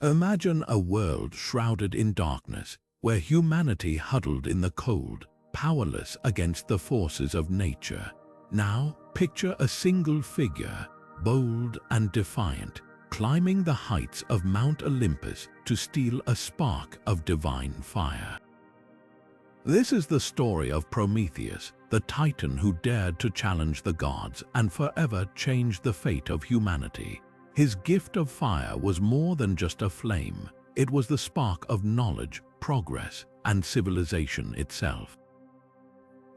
Imagine a world shrouded in darkness, where humanity huddled in the cold, powerless against the forces of nature. Now, picture a single figure, bold and defiant, climbing the heights of Mount Olympus to steal a spark of divine fire. This is the story of Prometheus, the titan who dared to challenge the gods and forever change the fate of humanity. His gift of fire was more than just a flame. It was the spark of knowledge, progress, and civilization itself.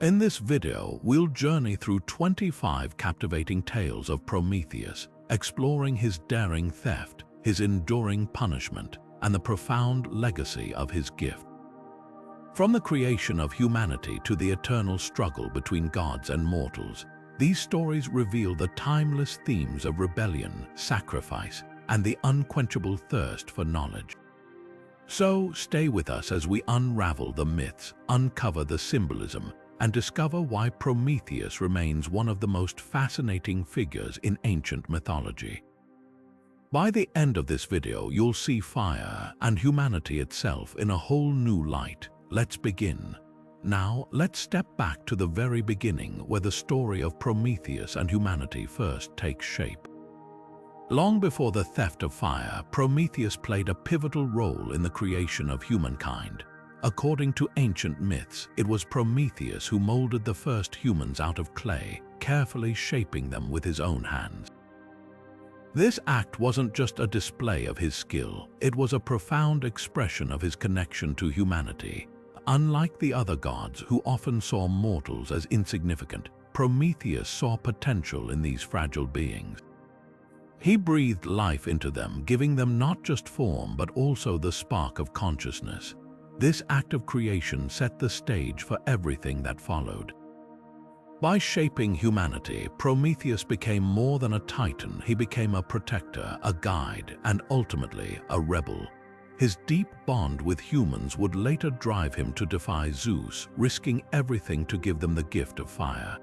In this video, we'll journey through 25 captivating tales of Prometheus, exploring his daring theft, his enduring punishment, and the profound legacy of his gift. From the creation of humanity to the eternal struggle between gods and mortals, these stories reveal the timeless themes of rebellion, sacrifice, and the unquenchable thirst for knowledge. So, stay with us as we unravel the myths, uncover the symbolism, and discover why Prometheus remains one of the most fascinating figures in ancient mythology. By the end of this video, you'll see fire and humanity itself in a whole new light. Let's begin. Now, let's step back to the very beginning where the story of Prometheus and humanity first takes shape. Long before the theft of fire, Prometheus played a pivotal role in the creation of humankind. According to ancient myths, it was Prometheus who molded the first humans out of clay, carefully shaping them with his own hands. This act wasn't just a display of his skill, it was a profound expression of his connection to humanity. Unlike the other gods who often saw mortals as insignificant, Prometheus saw potential in these fragile beings. He breathed life into them, giving them not just form but also the spark of consciousness. This act of creation set the stage for everything that followed. By shaping humanity, Prometheus became more than a titan. He became a protector, a guide, and ultimately a rebel. His deep bond with humans would later drive him to defy Zeus, risking everything to give them the gift of fire.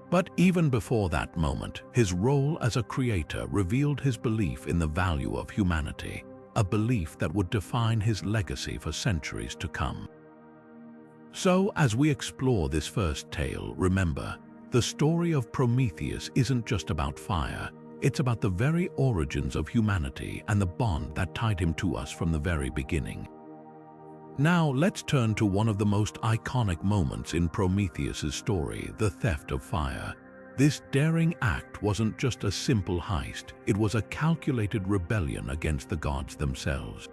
But even before that moment, his role as a creator revealed his belief in the value of humanity, a belief that would define his legacy for centuries to come. So, as we explore this first tale, remember, the story of Prometheus isn't just about fire. It's about the very origins of humanity and the bond that tied him to us from the very beginning. Now, let's turn to one of the most iconic moments in Prometheus's story, the theft of fire. This daring act wasn't just a simple heist, it was a calculated rebellion against the gods themselves.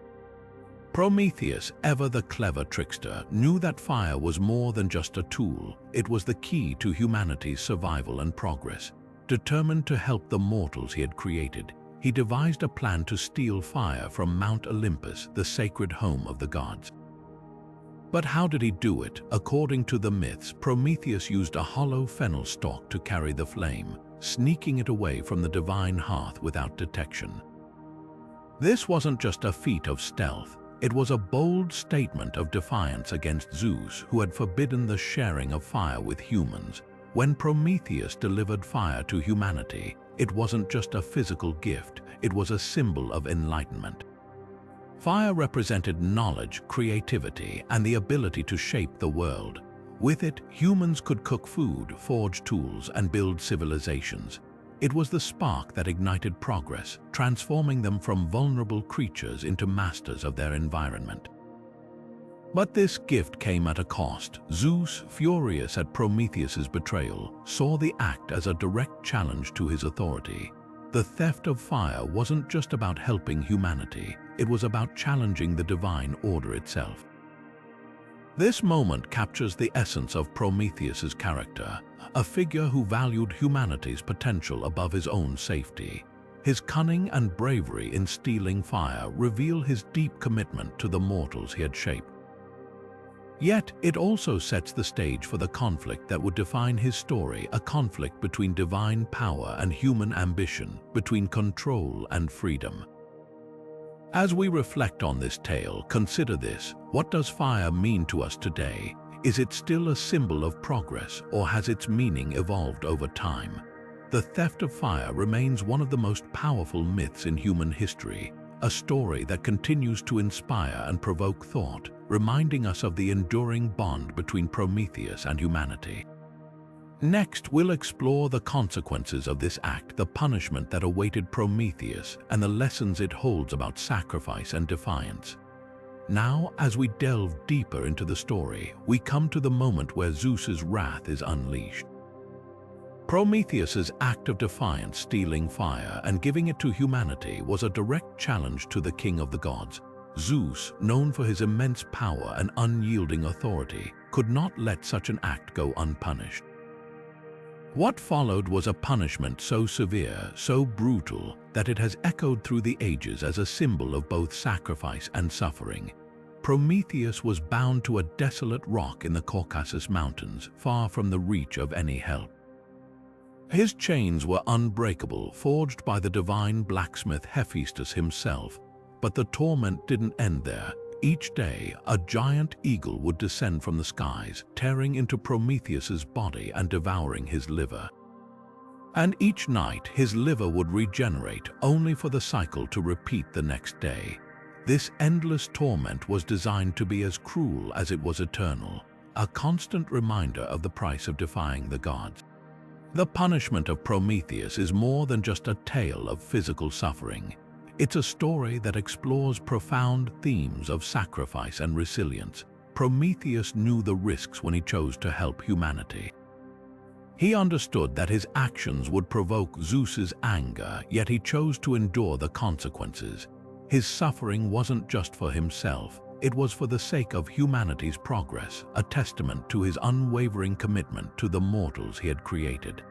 Prometheus, ever the clever trickster, knew that fire was more than just a tool. It was the key to humanity's survival and progress. Determined to help the mortals he had created, he devised a plan to steal fire from Mount Olympus, the sacred home of the gods. But how did he do it? According to the myths, Prometheus used a hollow fennel stalk to carry the flame, sneaking it away from the divine hearth without detection. This wasn't just a feat of stealth, it was a bold statement of defiance against Zeus, who had forbidden the sharing of fire with humans. When Prometheus delivered fire to humanity, it wasn't just a physical gift, it was a symbol of enlightenment. Fire represented knowledge, creativity, and the ability to shape the world. With it, humans could cook food, forge tools, and build civilizations. It was the spark that ignited progress, transforming them from vulnerable creatures into masters of their environment. But this gift came at a cost. Zeus, furious at Prometheus's betrayal, saw the act as a direct challenge to his authority. The theft of fire wasn't just about helping humanity, it was about challenging the divine order itself. This moment captures the essence of Prometheus's character, a figure who valued humanity's potential above his own safety. His cunning and bravery in stealing fire reveal his deep commitment to the mortals he had shaped. Yet, it also sets the stage for the conflict that would define his story, a conflict between divine power and human ambition, between control and freedom. As we reflect on this tale, consider this: what does fire mean to us today? Is it still a symbol of progress, or has its meaning evolved over time? The theft of fire remains one of the most powerful myths in human history, a story that continues to inspire and provoke thought, reminding us of the enduring bond between Prometheus and humanity. Next, we'll explore the consequences of this act, the punishment that awaited Prometheus, and the lessons it holds about sacrifice and defiance. Now, as we delve deeper into the story, we come to the moment where Zeus's wrath is unleashed. Prometheus's act of defiance, stealing fire and giving it to humanity, was a direct challenge to the king of the gods. Zeus, known for his immense power and unyielding authority, could not let such an act go unpunished. What followed was a punishment so severe, so brutal, that it has echoed through the ages as a symbol of both sacrifice and suffering. Prometheus was bound to a desolate rock in the Caucasus Mountains, far from the reach of any help. His chains were unbreakable, forged by the divine blacksmith Hephaestus himself, but the torment didn't end there. Each day, a giant eagle would descend from the skies, tearing into Prometheus's body and devouring his liver. And each night, his liver would regenerate, only for the cycle to repeat the next day. This endless torment was designed to be as cruel as it was eternal, a constant reminder of the price of defying the gods. The punishment of Prometheus is more than just a tale of physical suffering. It's a story that explores profound themes of sacrifice and resilience. Prometheus knew the risks when he chose to help humanity. He understood that his actions would provoke Zeus's anger, yet he chose to endure the consequences. His suffering wasn't just for himself, it was for the sake of humanity's progress, a testament to his unwavering commitment to the mortals he had created.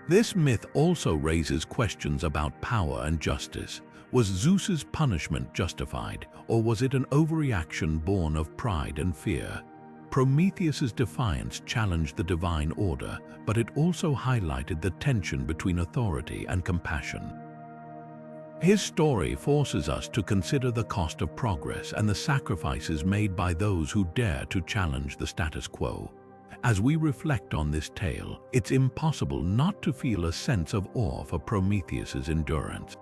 This myth also raises questions about power and justice. Was Zeus's punishment justified, or was it an overreaction born of pride and fear? Prometheus's defiance challenged the divine order, but it also highlighted the tension between authority and compassion. His story forces us to consider the cost of progress and the sacrifices made by those who dare to challenge the status quo. As we reflect on this tale, it's impossible not to feel a sense of awe for Prometheus's endurance.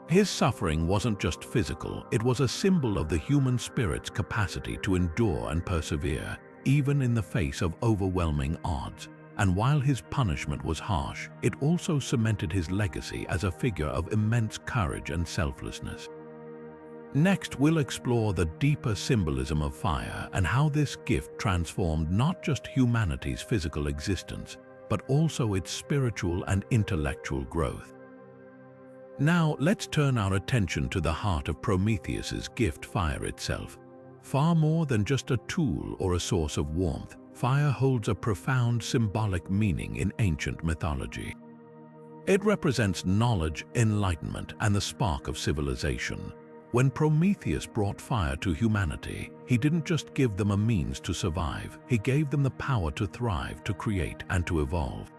His suffering wasn't just physical, it was a symbol of the human spirit's capacity to endure and persevere, even in the face of overwhelming odds. And while his punishment was harsh, it also cemented his legacy as a figure of immense courage and selflessness. Next, we'll explore the deeper symbolism of fire and how this gift transformed not just humanity's physical existence, but also its spiritual and intellectual growth. Now, let's turn our attention to the heart of Prometheus's gift, fire itself. Far more than just a tool or a source of warmth, fire holds a profound symbolic meaning in ancient mythology. It represents knowledge, enlightenment, and the spark of civilization. When Prometheus brought fire to humanity, he didn't just give them a means to survive, he gave them the power to thrive, to create, and to evolve.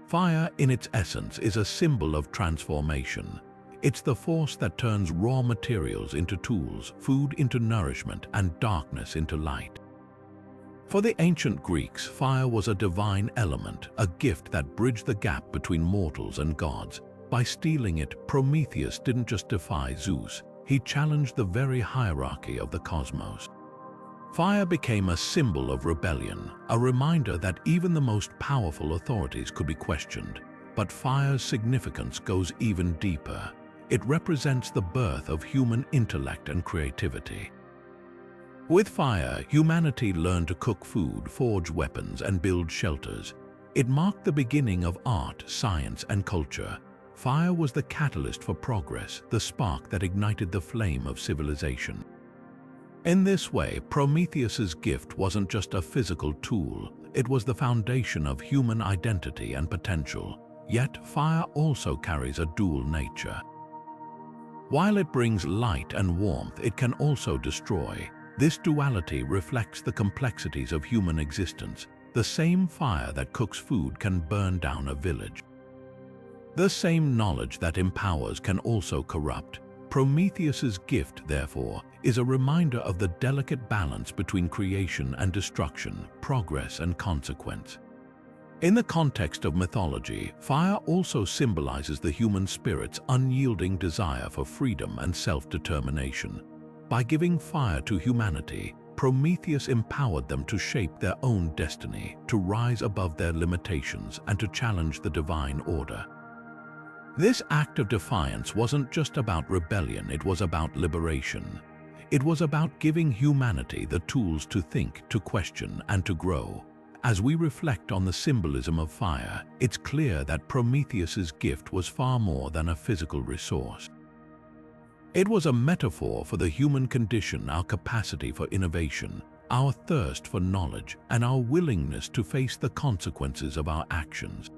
Fire, in its essence, is a symbol of transformation. It's the force that turns raw materials into tools, food into nourishment, and darkness into light. For the ancient Greeks, fire was a divine element, a gift that bridged the gap between mortals and gods. By stealing it, Prometheus didn't just defy Zeus, he challenged the very hierarchy of the cosmos. Fire became a symbol of rebellion, a reminder that even the most powerful authorities could be questioned. But fire's significance goes even deeper. It represents the birth of human intellect and creativity. With fire, humanity learned to cook food, forge weapons, and build shelters. It marked the beginning of art, science, and culture. Fire was the catalyst for progress, the spark that ignited the flame of civilization. In this way, Prometheus's gift wasn't just a physical tool, it was the foundation of human identity and potential. Yet, fire also carries a dual nature. While it brings light and warmth, it can also destroy. This duality reflects the complexities of human existence. The same fire that cooks food can burn down a village. The same knowledge that empowers can also corrupt. Prometheus's gift, therefore, is a reminder of the delicate balance between creation and destruction, progress and consequence. In the context of mythology, fire also symbolizes the human spirit's unyielding desire for freedom and self-determination. By giving fire to humanity, Prometheus empowered them to shape their own destiny, to rise above their limitations, and to challenge the divine order. This act of defiance wasn't just about rebellion, it was about liberation. It was about giving humanity the tools to think, to question, and to grow. As we reflect on the symbolism of fire, it's clear that Prometheus's gift was far more than a physical resource. It was a metaphor for the human condition, our capacity for innovation, our thirst for knowledge, and our willingness to face the consequences of our actions.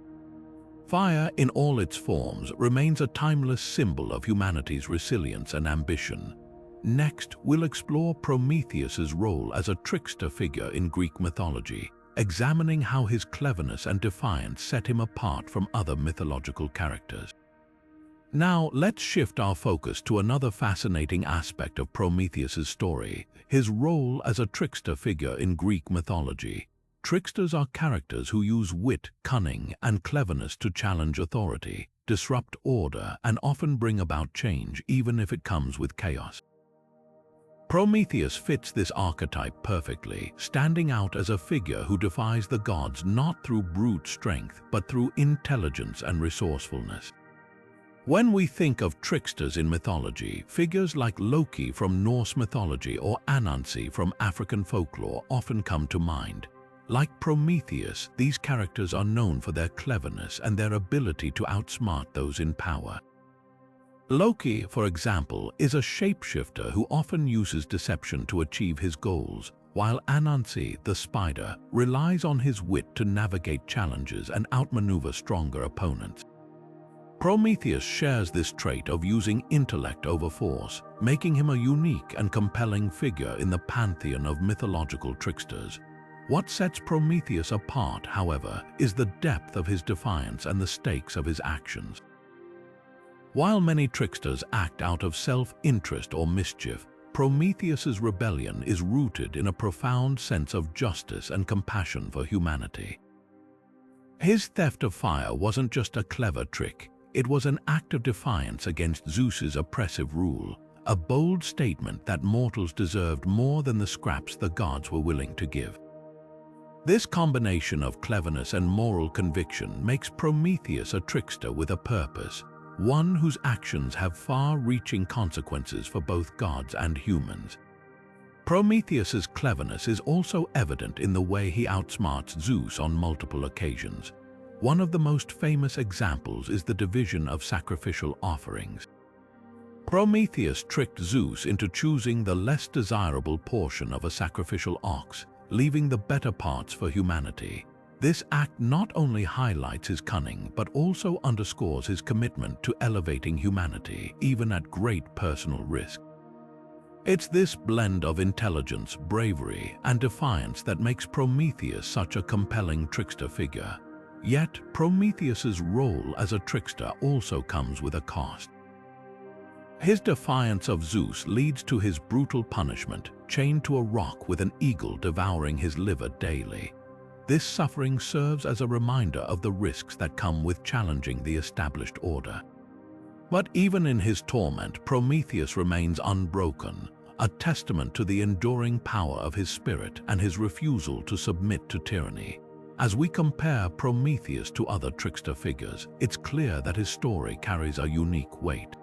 Fire, in all its forms, remains a timeless symbol of humanity's resilience and ambition. Next, we'll explore Prometheus's role as a trickster figure in Greek mythology, examining how his cleverness and defiance set him apart from other mythological characters. Now, let's shift our focus to another fascinating aspect of Prometheus's story, his role as a trickster figure in Greek mythology. Tricksters are characters who use wit, cunning, and cleverness to challenge authority, disrupt order, and often bring about change, even if it comes with chaos. Prometheus fits this archetype perfectly, standing out as a figure who defies the gods not through brute strength, but through intelligence and resourcefulness. When we think of tricksters in mythology, figures like Loki from Norse mythology or Anansi from African folklore often come to mind. Like Prometheus, these characters are known for their cleverness and their ability to outsmart those in power. Loki, for example, is a shapeshifter who often uses deception to achieve his goals, while Anansi, the spider, relies on his wit to navigate challenges and outmaneuver stronger opponents. Prometheus shares this trait of using intellect over force, making him a unique and compelling figure in the pantheon of mythological tricksters. What sets Prometheus apart, however, is the depth of his defiance and the stakes of his actions. While many tricksters act out of self-interest or mischief, Prometheus's rebellion is rooted in a profound sense of justice and compassion for humanity. His theft of fire wasn't just a clever trick. It was an act of defiance against Zeus's oppressive rule, a bold statement that mortals deserved more than the scraps the gods were willing to give. This combination of cleverness and moral conviction makes Prometheus a trickster with a purpose, one whose actions have far-reaching consequences for both gods and humans. Prometheus's cleverness is also evident in the way he outsmarts Zeus on multiple occasions. One of the most famous examples is the division of sacrificial offerings. Prometheus tricked Zeus into choosing the less desirable portion of a sacrificial ox, leaving the better parts for humanity. This act not only highlights his cunning, but also underscores his commitment to elevating humanity, even at great personal risk. It's this blend of intelligence, bravery, and defiance that makes Prometheus such a compelling trickster figure. Yet, Prometheus's role as a trickster also comes with a cost. His defiance of Zeus leads to his brutal punishment, chained to a rock with an eagle devouring his liver daily. This suffering serves as a reminder of the risks that come with challenging the established order. But even in his torment, Prometheus remains unbroken, a testament to the enduring power of his spirit and his refusal to submit to tyranny. As we compare Prometheus to other trickster figures, it's clear that his story carries a unique weight.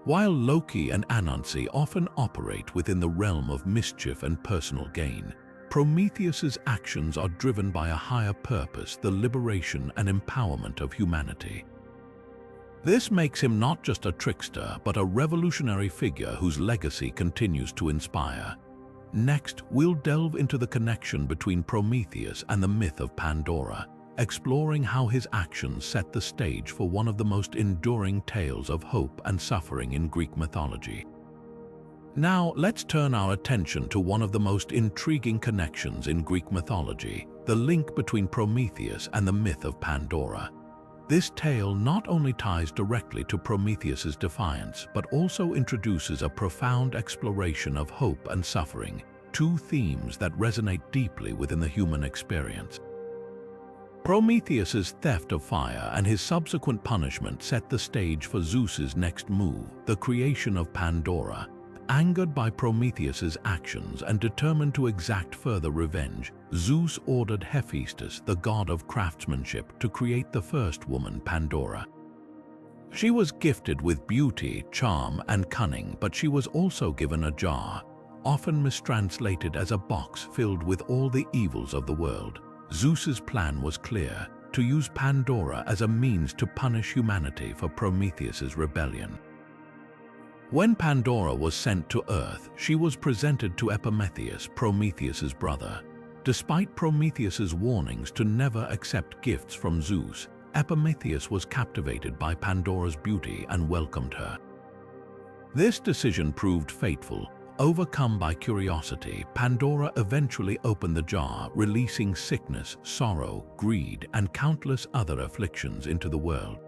While Loki and Anansi often operate within the realm of mischief and personal gain, Prometheus's actions are driven by a higher purpose, the liberation and empowerment of humanity. This makes him not just a trickster, but a revolutionary figure whose legacy continues to inspire. Next, we'll delve into the connection between Prometheus and the myth of Pandora, exploring how his actions set the stage for one of the most enduring tales of hope and suffering in Greek mythology. Now, let's turn our attention to one of the most intriguing connections in Greek mythology, the link between Prometheus and the myth of Pandora. This tale not only ties directly to Prometheus's defiance, but also introduces a profound exploration of hope and suffering, two themes that resonate deeply within the human experience. Prometheus's theft of fire and his subsequent punishment set the stage for Zeus's next move, the creation of Pandora. Angered by Prometheus's actions and determined to exact further revenge, Zeus ordered Hephaestus, the god of craftsmanship, to create the first woman, Pandora. She was gifted with beauty, charm, and cunning, but she was also given a jar, often mistranslated as a box filled with all the evils of the world. Zeus's plan was clear: to use Pandora as a means to punish humanity for Prometheus's rebellion. When Pandora was sent to Earth, she was presented to Epimetheus, Prometheus's brother. Despite Prometheus's warnings to never accept gifts from Zeus, Epimetheus was captivated by Pandora's beauty and welcomed her. This decision proved fateful. Overcome by curiosity, Pandora eventually opened the jar, releasing sickness, sorrow, greed, and countless other afflictions into the world.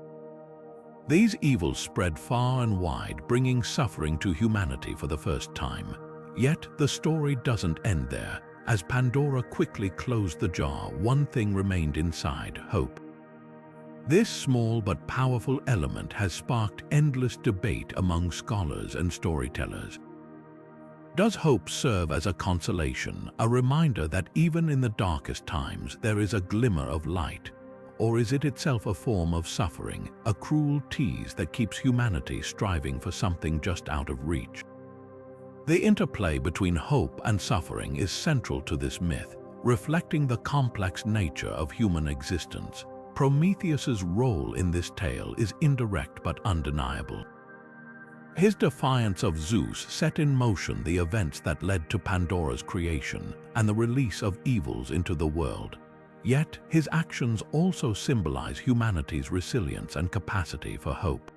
These evils spread far and wide, bringing suffering to humanity for the first time. Yet the story doesn't end there. As Pandora quickly closed the jar, one thing remained inside: hope. This small but powerful element has sparked endless debate among scholars and storytellers. Does hope serve as a consolation, a reminder that even in the darkest times there is a glimmer of light? Or is it itself a form of suffering, a cruel tease that keeps humanity striving for something just out of reach? The interplay between hope and suffering is central to this myth, reflecting the complex nature of human existence. Prometheus's role in this tale is indirect but undeniable. His defiance of Zeus set in motion the events that led to Pandora's creation and the release of evils into the world. Yet, his actions also symbolize humanity's resilience and capacity for hope.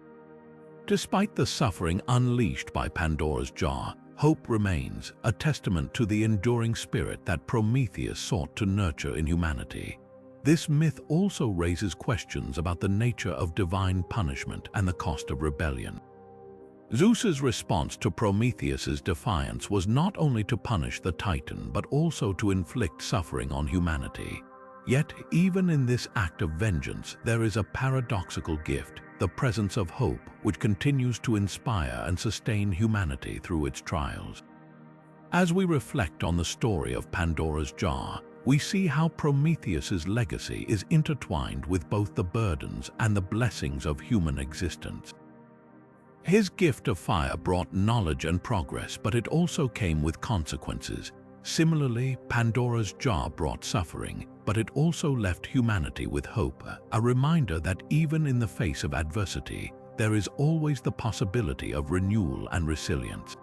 Despite the suffering unleashed by Pandora's jar, hope remains, a testament to the enduring spirit that Prometheus sought to nurture in humanity. This myth also raises questions about the nature of divine punishment and the cost of rebellion. Zeus's response to Prometheus's defiance was not only to punish the Titan but also to inflict suffering on humanity. Yet, even in this act of vengeance, there is a paradoxical gift: the presence of hope, which continues to inspire and sustain humanity through its trials. As we reflect on the story of Pandora's jar, we see how Prometheus's legacy is intertwined with both the burdens and the blessings of human existence. His gift of fire brought knowledge and progress, but it also came with consequences. Similarly, Pandora's jar brought suffering, but it also left humanity with hope, a reminder that even in the face of adversity, there is always the possibility of renewal and resilience.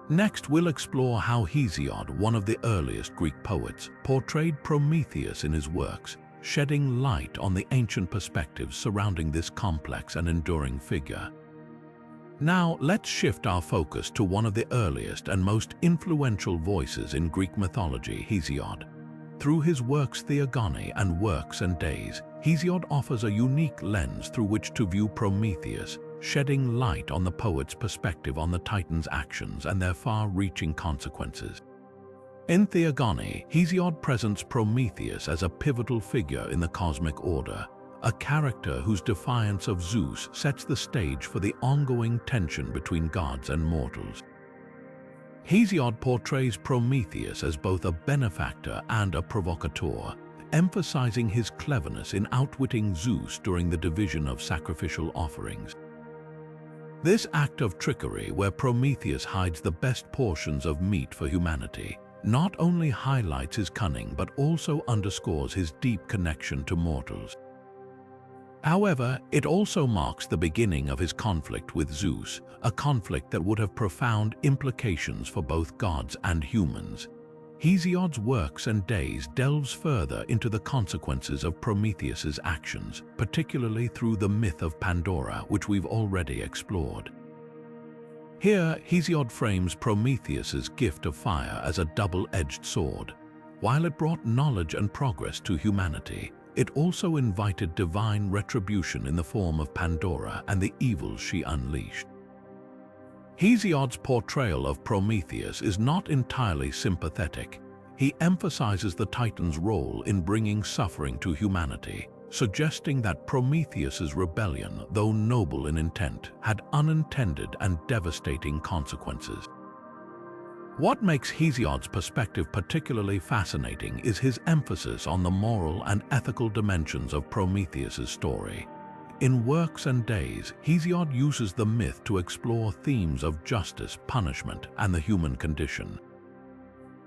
Next, we'll explore how Hesiod, one of the earliest Greek poets, portrayed Prometheus in his works, shedding light on the ancient perspectives surrounding this complex and enduring figure. Now, let's shift our focus to one of the earliest and most influential voices in Greek mythology, Hesiod. Through his works Theogony and Works and Days, Hesiod offers a unique lens through which to view Prometheus, shedding light on the poet's perspective on the Titan's actions and their far-reaching consequences. In Theogony, Hesiod presents Prometheus as a pivotal figure in the cosmic order, a character whose defiance of Zeus sets the stage for the ongoing tension between gods and mortals. Hesiod portrays Prometheus as both a benefactor and a provocateur, emphasizing his cleverness in outwitting Zeus during the division of sacrificial offerings. This act of trickery, where Prometheus hides the best portions of meat for humanity, not only highlights his cunning but also underscores his deep connection to mortals. However, it also marks the beginning of his conflict with Zeus, a conflict that would have profound implications for both gods and humans. Hesiod's Works and Days delves further into the consequences of Prometheus's actions, particularly through the myth of Pandora, which we've already explored. Here, Hesiod frames Prometheus's gift of fire as a double-edged sword. While it brought knowledge and progress to humanity, it also invited divine retribution in the form of Pandora and the evils she unleashed. Hesiod's portrayal of Prometheus is not entirely sympathetic. He emphasizes the Titan's role in bringing suffering to humanity, suggesting that Prometheus's rebellion, though noble in intent, had unintended and devastating consequences. What makes Hesiod's perspective particularly fascinating is his emphasis on the moral and ethical dimensions of Prometheus's story. In Works and Days, Hesiod uses the myth to explore themes of justice, punishment, and the human condition.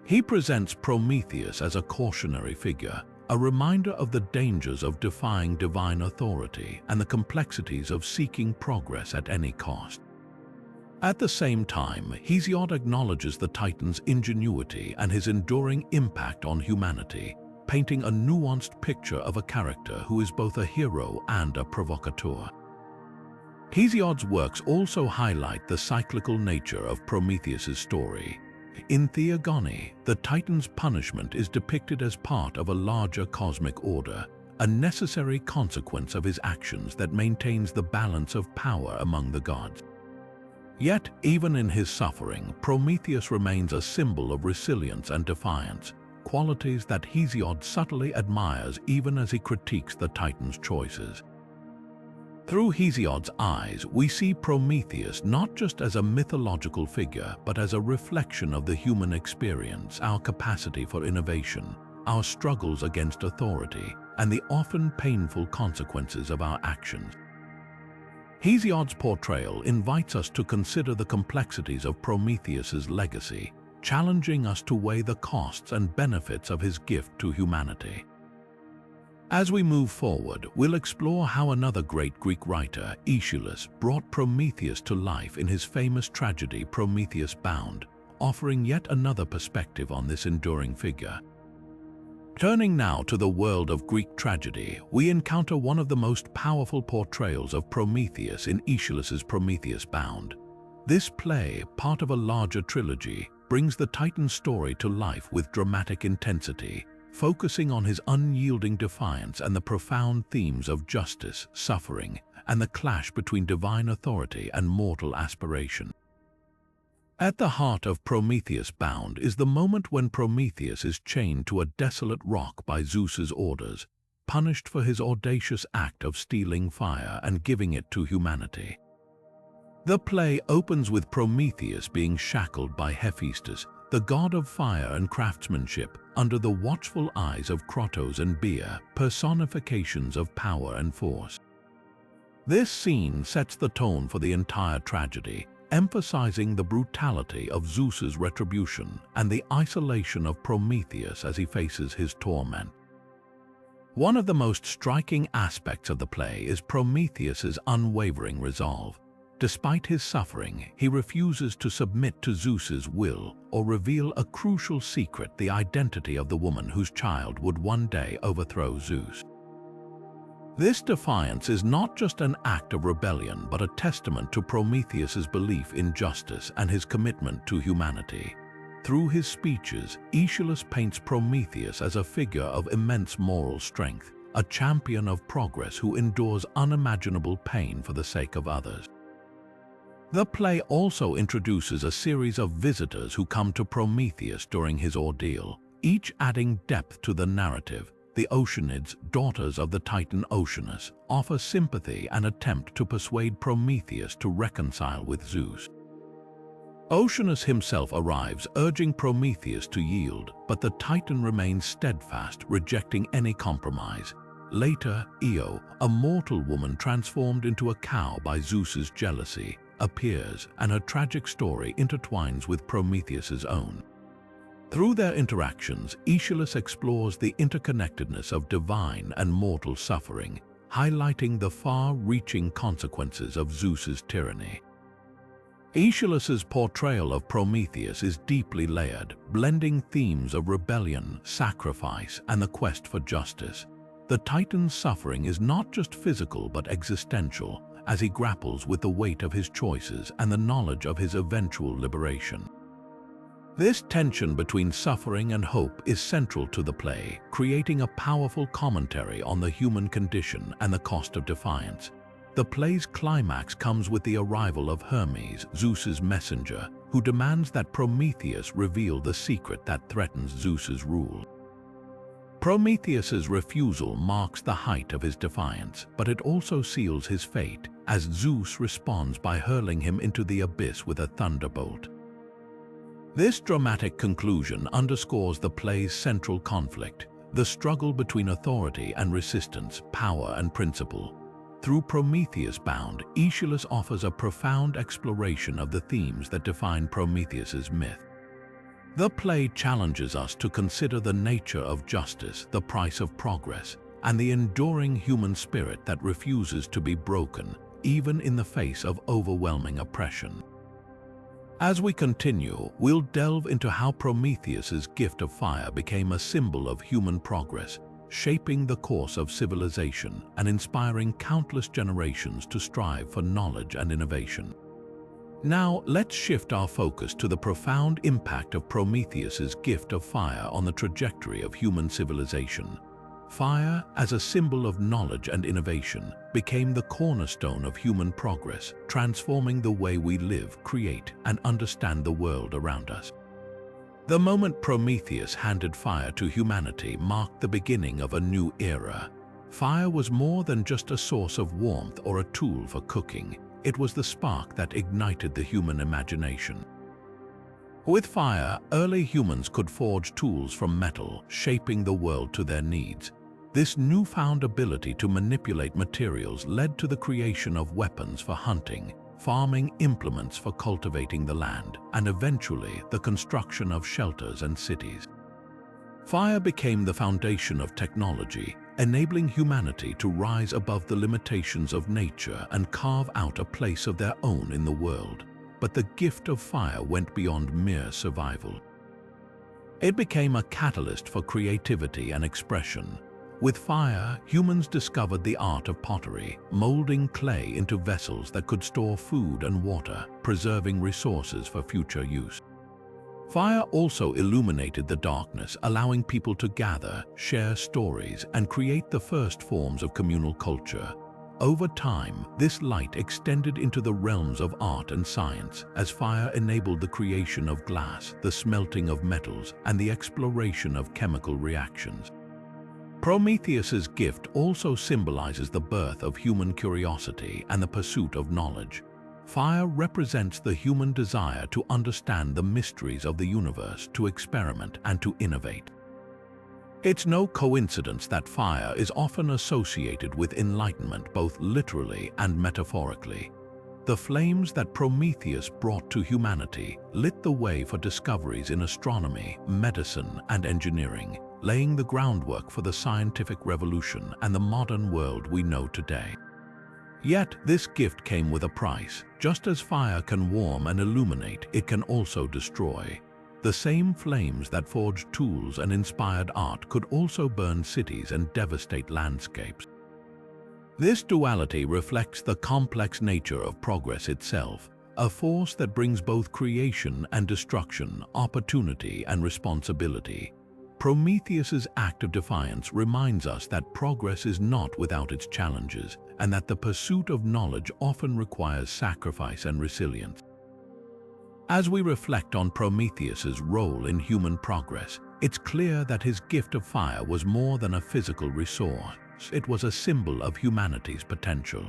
He presents Prometheus as a cautionary figure, a reminder of the dangers of defying divine authority and the complexities of seeking progress at any cost. At the same time, Hesiod acknowledges the Titan's ingenuity and his enduring impact on humanity, painting a nuanced picture of a character who is both a hero and a provocateur. Hesiod's works also highlight the cyclical nature of Prometheus's story. In Theogony, the Titan's punishment is depicted as part of a larger cosmic order, a necessary consequence of his actions that maintains the balance of power among the gods. Yet, even in his suffering, Prometheus remains a symbol of resilience and defiance, qualities that Hesiod subtly admires even as he critiques the Titan's choices. Through Hesiod's eyes, we see Prometheus not just as a mythological figure, but as a reflection of the human experience, our capacity for innovation, our struggles against authority, and the often painful consequences of our actions. Hesiod's portrayal invites us to consider the complexities of Prometheus's legacy, challenging us to weigh the costs and benefits of his gift to humanity. As we move forward, we'll explore how another great Greek writer, Aeschylus, brought Prometheus to life in his famous tragedy Prometheus Bound, offering yet another perspective on this enduring figure. Turning now to the world of Greek tragedy, we encounter one of the most powerful portrayals of Prometheus in Aeschylus's Prometheus Bound. This play, part of a larger trilogy, brings the Titan's story to life with dramatic intensity, focusing on his unyielding defiance and the profound themes of justice, suffering, and the clash between divine authority and mortal aspiration. At the heart of Prometheus Bound is the moment when Prometheus is chained to a desolate rock by Zeus's orders, punished for his audacious act of stealing fire and giving it to humanity. The play opens with Prometheus being shackled by Hephaestus, the god of fire and craftsmanship, under the watchful eyes of Krotos and Bia, personifications of power and force. This scene sets the tone for the entire tragedy, emphasizing the brutality of Zeus's retribution and the isolation of Prometheus as he faces his torment. One of the most striking aspects of the play is Prometheus's unwavering resolve. Despite his suffering, he refuses to submit to Zeus's will or reveal a crucial secret, the identity of the woman whose child would one day overthrow Zeus. This defiance is not just an act of rebellion, but a testament to Prometheus's belief in justice and his commitment to humanity. Through his speeches, Aeschylus paints Prometheus as a figure of immense moral strength, a champion of progress who endures unimaginable pain for the sake of others. The play also introduces a series of visitors who come to Prometheus during his ordeal, each adding depth to the narrative. The Oceanids, daughters of the Titan Oceanus, offer sympathy and attempt to persuade Prometheus to reconcile with Zeus. Oceanus himself arrives, urging Prometheus to yield, but the Titan remains steadfast, rejecting any compromise. Later, Io, a mortal woman transformed into a cow by Zeus's jealousy, appears, and her tragic story intertwines with Prometheus's own. Through their interactions, Aeschylus explores the interconnectedness of divine and mortal suffering, highlighting the far-reaching consequences of Zeus's tyranny. Aeschylus's portrayal of Prometheus is deeply layered, blending themes of rebellion, sacrifice, and the quest for justice. The Titan's suffering is not just physical but existential, as he grapples with the weight of his choices and the knowledge of his eventual liberation. This tension between suffering and hope is central to the play, creating a powerful commentary on the human condition and the cost of defiance. The play's climax comes with the arrival of Hermes, Zeus's messenger, who demands that Prometheus reveal the secret that threatens Zeus's rule. Prometheus's refusal marks the height of his defiance, but it also seals his fate, as Zeus responds by hurling him into the abyss with a thunderbolt. This dramatic conclusion underscores the play's central conflict, the struggle between authority and resistance, power and principle. Through Prometheus Bound, Aeschylus offers a profound exploration of the themes that define Prometheus's myth. The play challenges us to consider the nature of justice, the price of progress, and the enduring human spirit that refuses to be broken, even in the face of overwhelming oppression. As we continue, we'll delve into how Prometheus's gift of fire became a symbol of human progress, shaping the course of civilization and inspiring countless generations to strive for knowledge and innovation. Now, let's shift our focus to the profound impact of Prometheus's gift of fire on the trajectory of human civilization. Fire, as a symbol of knowledge and innovation, became the cornerstone of human progress, transforming the way we live, create, and understand the world around us. The moment Prometheus handed fire to humanity marked the beginning of a new era. Fire was more than just a source of warmth or a tool for cooking. It was the spark that ignited the human imagination. With fire, early humans could forge tools from metal, shaping the world to their needs. This newfound ability to manipulate materials led to the creation of weapons for hunting, farming implements for cultivating the land, and eventually the construction of shelters and cities. Fire became the foundation of technology, enabling humanity to rise above the limitations of nature and carve out a place of their own in the world. But the gift of fire went beyond mere survival. It became a catalyst for creativity and expression. With fire, humans discovered the art of pottery, molding clay into vessels that could store food and water, preserving resources for future use. Fire also illuminated the darkness, allowing people to gather, share stories, and create the first forms of communal culture. Over time, this light extended into the realms of art and science, as fire enabled the creation of glass, the smelting of metals, and the exploration of chemical reactions. Prometheus's gift also symbolizes the birth of human curiosity and the pursuit of knowledge. Fire represents the human desire to understand the mysteries of the universe, to experiment and to innovate. It's no coincidence that fire is often associated with enlightenment, both literally and metaphorically. The flames that Prometheus brought to humanity lit the way for discoveries in astronomy, medicine, and engineering, laying the groundwork for the scientific revolution and the modern world we know today. Yet, this gift came with a price. Just as fire can warm and illuminate, it can also destroy. The same flames that forged tools and inspired art could also burn cities and devastate landscapes. This duality reflects the complex nature of progress itself, a force that brings both creation and destruction, opportunity and responsibility. Prometheus's act of defiance reminds us that progress is not without its challenges, and that the pursuit of knowledge often requires sacrifice and resilience. As we reflect on Prometheus's role in human progress, it's clear that his gift of fire was more than a physical resource. It was a symbol of humanity's potential.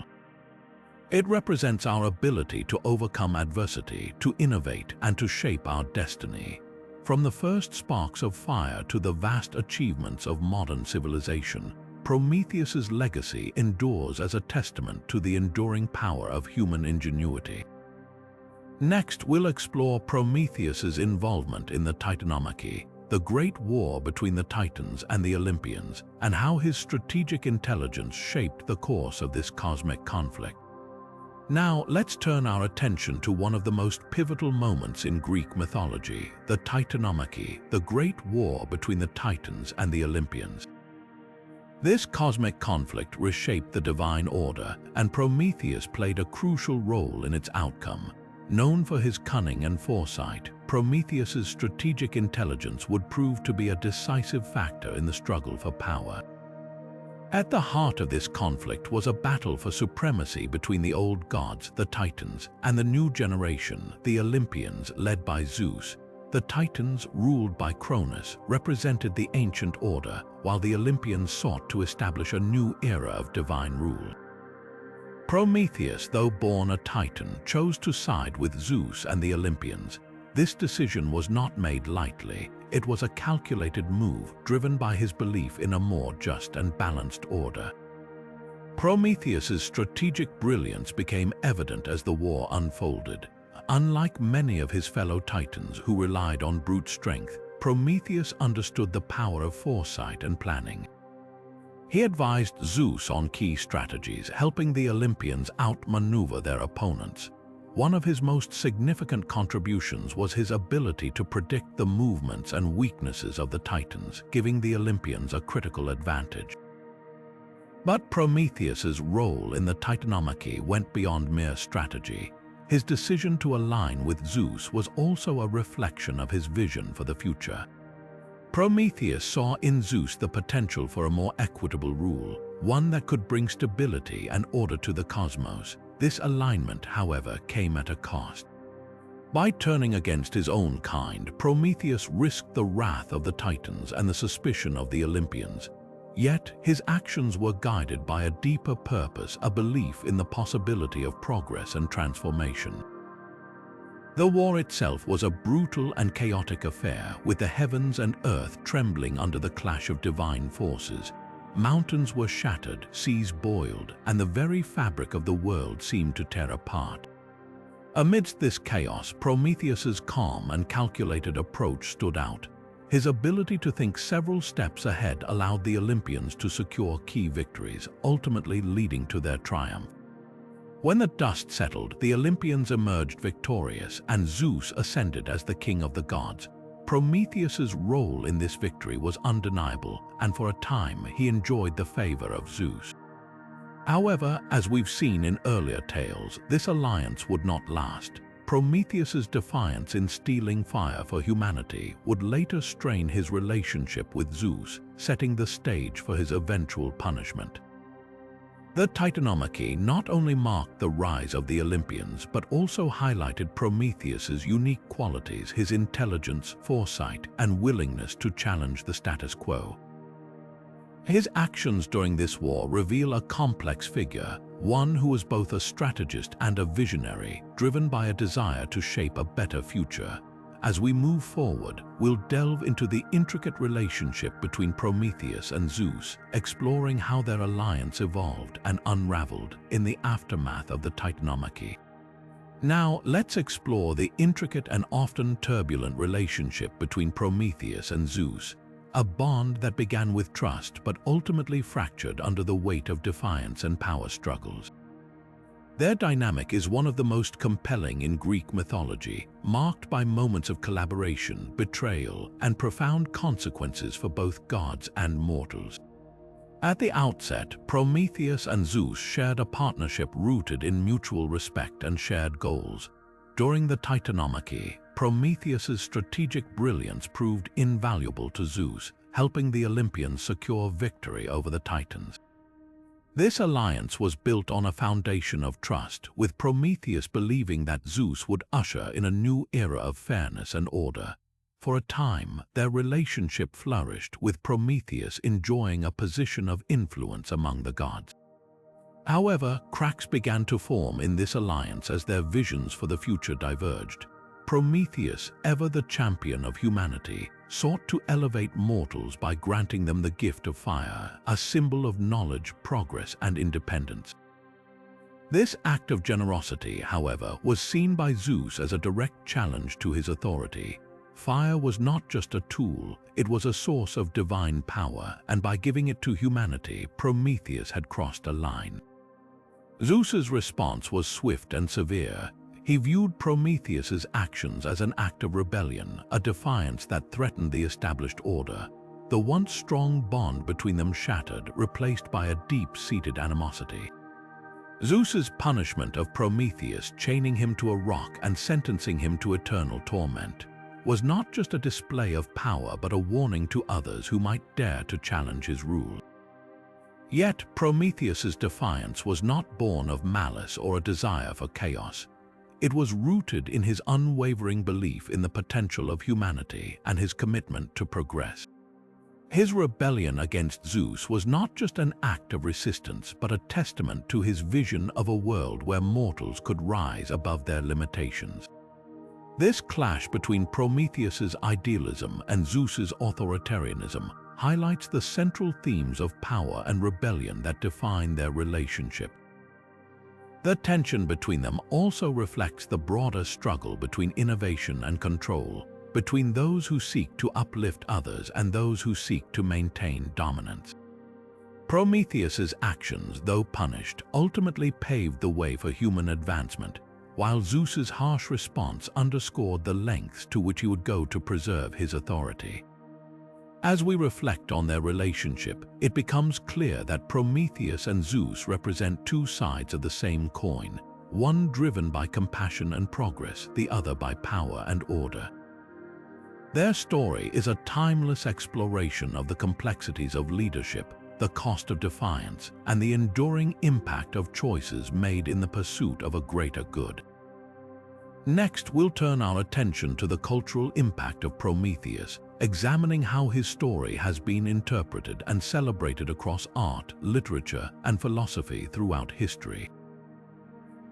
It represents our ability to overcome adversity, to innovate, and to shape our destiny. From the first sparks of fire to the vast achievements of modern civilization, Prometheus's legacy endures as a testament to the enduring power of human ingenuity. Next, we'll explore Prometheus's involvement in the Titanomachy, the great war between the Titans and the Olympians, and how his strategic intelligence shaped the course of this cosmic conflict. Now, let's turn our attention to one of the most pivotal moments in Greek mythology, the Titanomachy, the great war between the Titans and the Olympians. This cosmic conflict reshaped the divine order, and Prometheus played a crucial role in its outcome. Known for his cunning and foresight, Prometheus's strategic intelligence would prove to be a decisive factor in the struggle for power. At the heart of this conflict was a battle for supremacy between the old gods, the Titans, and the new generation, the Olympians, led by Zeus. The Titans, ruled by Cronus, represented the ancient order, while the Olympians sought to establish a new era of divine rule. Prometheus, though born a Titan, chose to side with Zeus and the Olympians. This decision was not made lightly. It was a calculated move, driven by his belief in a more just and balanced order. Prometheus's strategic brilliance became evident as the war unfolded. Unlike many of his fellow Titans who relied on brute strength, Prometheus understood the power of foresight and planning. He advised Zeus on key strategies, helping the Olympians outmaneuver their opponents. One of his most significant contributions was his ability to predict the movements and weaknesses of the Titans, giving the Olympians a critical advantage. But Prometheus's role in the Titanomachy went beyond mere strategy. His decision to align with Zeus was also a reflection of his vision for the future. Prometheus saw in Zeus the potential for a more equitable rule, one that could bring stability and order to the cosmos. This alignment, however, came at a cost. By turning against his own kind, Prometheus risked the wrath of the Titans and the suspicion of the Olympians. Yet, his actions were guided by a deeper purpose, a belief in the possibility of progress and transformation. The war itself was a brutal and chaotic affair, with the heavens and earth trembling under the clash of divine forces. Mountains were shattered, seas boiled, and the very fabric of the world seemed to tear apart. Amidst this chaos, Prometheus's calm and calculated approach stood out. His ability to think several steps ahead allowed the Olympians to secure key victories, ultimately leading to their triumph. When the dust settled, the Olympians emerged victorious, and Zeus ascended as the king of the gods. Prometheus's role in this victory was undeniable, and for a time he enjoyed the favor of Zeus. However, as we've seen in earlier tales, this alliance would not last. Prometheus's defiance in stealing fire for humanity would later strain his relationship with Zeus, setting the stage for his eventual punishment. The Titanomachy not only marked the rise of the Olympians, but also highlighted Prometheus's unique qualities, his intelligence, foresight, and willingness to challenge the status quo. His actions during this war reveal a complex figure, one who was both a strategist and a visionary, driven by a desire to shape a better future. As we move forward, we'll delve into the intricate relationship between Prometheus and Zeus, exploring how their alliance evolved and unraveled in the aftermath of the Titanomachy. Now, let's explore the intricate and often turbulent relationship between Prometheus and Zeus, a bond that began with trust but ultimately fractured under the weight of defiance and power struggles. Their dynamic is one of the most compelling in Greek mythology, marked by moments of collaboration, betrayal, and profound consequences for both gods and mortals. At the outset, Prometheus and Zeus shared a partnership rooted in mutual respect and shared goals. During the Titanomachy, Prometheus's strategic brilliance proved invaluable to Zeus, helping the Olympians secure victory over the Titans. This alliance was built on a foundation of trust, with Prometheus believing that Zeus would usher in a new era of fairness and order. For a time, their relationship flourished, with Prometheus enjoying a position of influence among the gods. However, cracks began to form in this alliance as their visions for the future diverged. Prometheus, ever the champion of humanity, sought to elevate mortals by granting them the gift of fire, a symbol of knowledge, progress, and independence. This act of generosity, however, was seen by Zeus as a direct challenge to his authority. Fire was not just a tool, it was a source of divine power, and by giving it to humanity, Prometheus had crossed a line. Zeus's response was swift and severe. He viewed Prometheus's actions as an act of rebellion, a defiance that threatened the established order. The once strong bond between them shattered, replaced by a deep-seated animosity. Zeus's punishment of Prometheus, chaining him to a rock and sentencing him to eternal torment, was not just a display of power but a warning to others who might dare to challenge his rule. Yet Prometheus's defiance was not born of malice or a desire for chaos. It was rooted in his unwavering belief in the potential of humanity and his commitment to progress. His rebellion against Zeus was not just an act of resistance, but a testament to his vision of a world where mortals could rise above their limitations. This clash between Prometheus's idealism and Zeus's authoritarianism highlights the central themes of power and rebellion that define their relationship. The tension between them also reflects the broader struggle between innovation and control, between those who seek to uplift others and those who seek to maintain dominance. Prometheus's actions, though punished, ultimately paved the way for human advancement, while Zeus's harsh response underscored the lengths to which he would go to preserve his authority. As we reflect on their relationship, it becomes clear that Prometheus and Zeus represent two sides of the same coin, one driven by compassion and progress, the other by power and order. Their story is a timeless exploration of the complexities of leadership, the cost of defiance, and the enduring impact of choices made in the pursuit of a greater good. Next, we'll turn our attention to the cultural impact of Prometheus, examining how his story has been interpreted and celebrated across art, literature, and philosophy throughout history.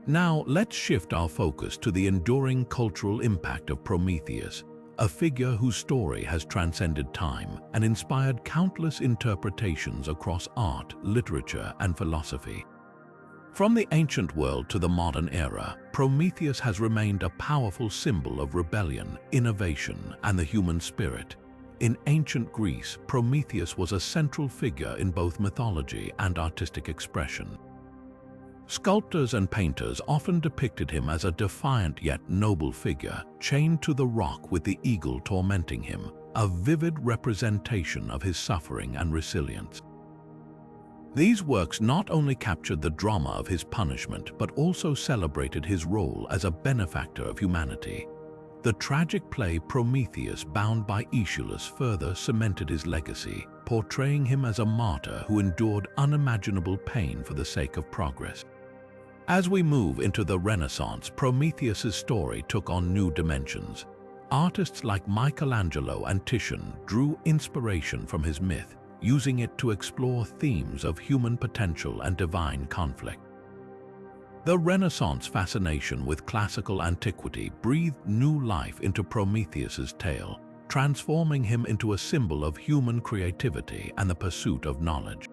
Now, let's shift our focus to the enduring cultural impact of Prometheus, a figure whose story has transcended time and inspired countless interpretations across art, literature, and philosophy. From the ancient world to the modern era, Prometheus has remained a powerful symbol of rebellion, innovation, and the human spirit. In ancient Greece, Prometheus was a central figure in both mythology and artistic expression. Sculptors and painters often depicted him as a defiant yet noble figure, chained to the rock with the eagle tormenting him, a vivid representation of his suffering and resilience. These works not only captured the drama of his punishment, but also celebrated his role as a benefactor of humanity. The tragic play Prometheus, bound by Aeschylus, further cemented his legacy, portraying him as a martyr who endured unimaginable pain for the sake of progress. As we move into the Renaissance, Prometheus's story took on new dimensions. Artists like Michelangelo and Titian drew inspiration from his myth, using it to explore themes of human potential and divine conflict. The Renaissance fascination with classical antiquity breathed new life into Prometheus's tale, transforming him into a symbol of human creativity and the pursuit of knowledge.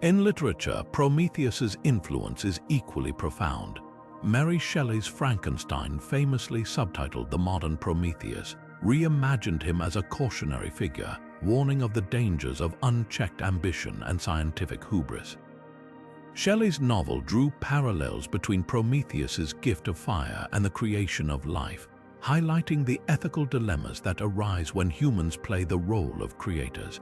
In literature, Prometheus's influence is equally profound. Mary Shelley's Frankenstein, famously subtitled The Modern Prometheus, reimagined him as a cautionary figure, warning of the dangers of unchecked ambition and scientific hubris. Shelley's novel drew parallels between Prometheus's gift of fire and the creation of life, highlighting the ethical dilemmas that arise when humans play the role of creators.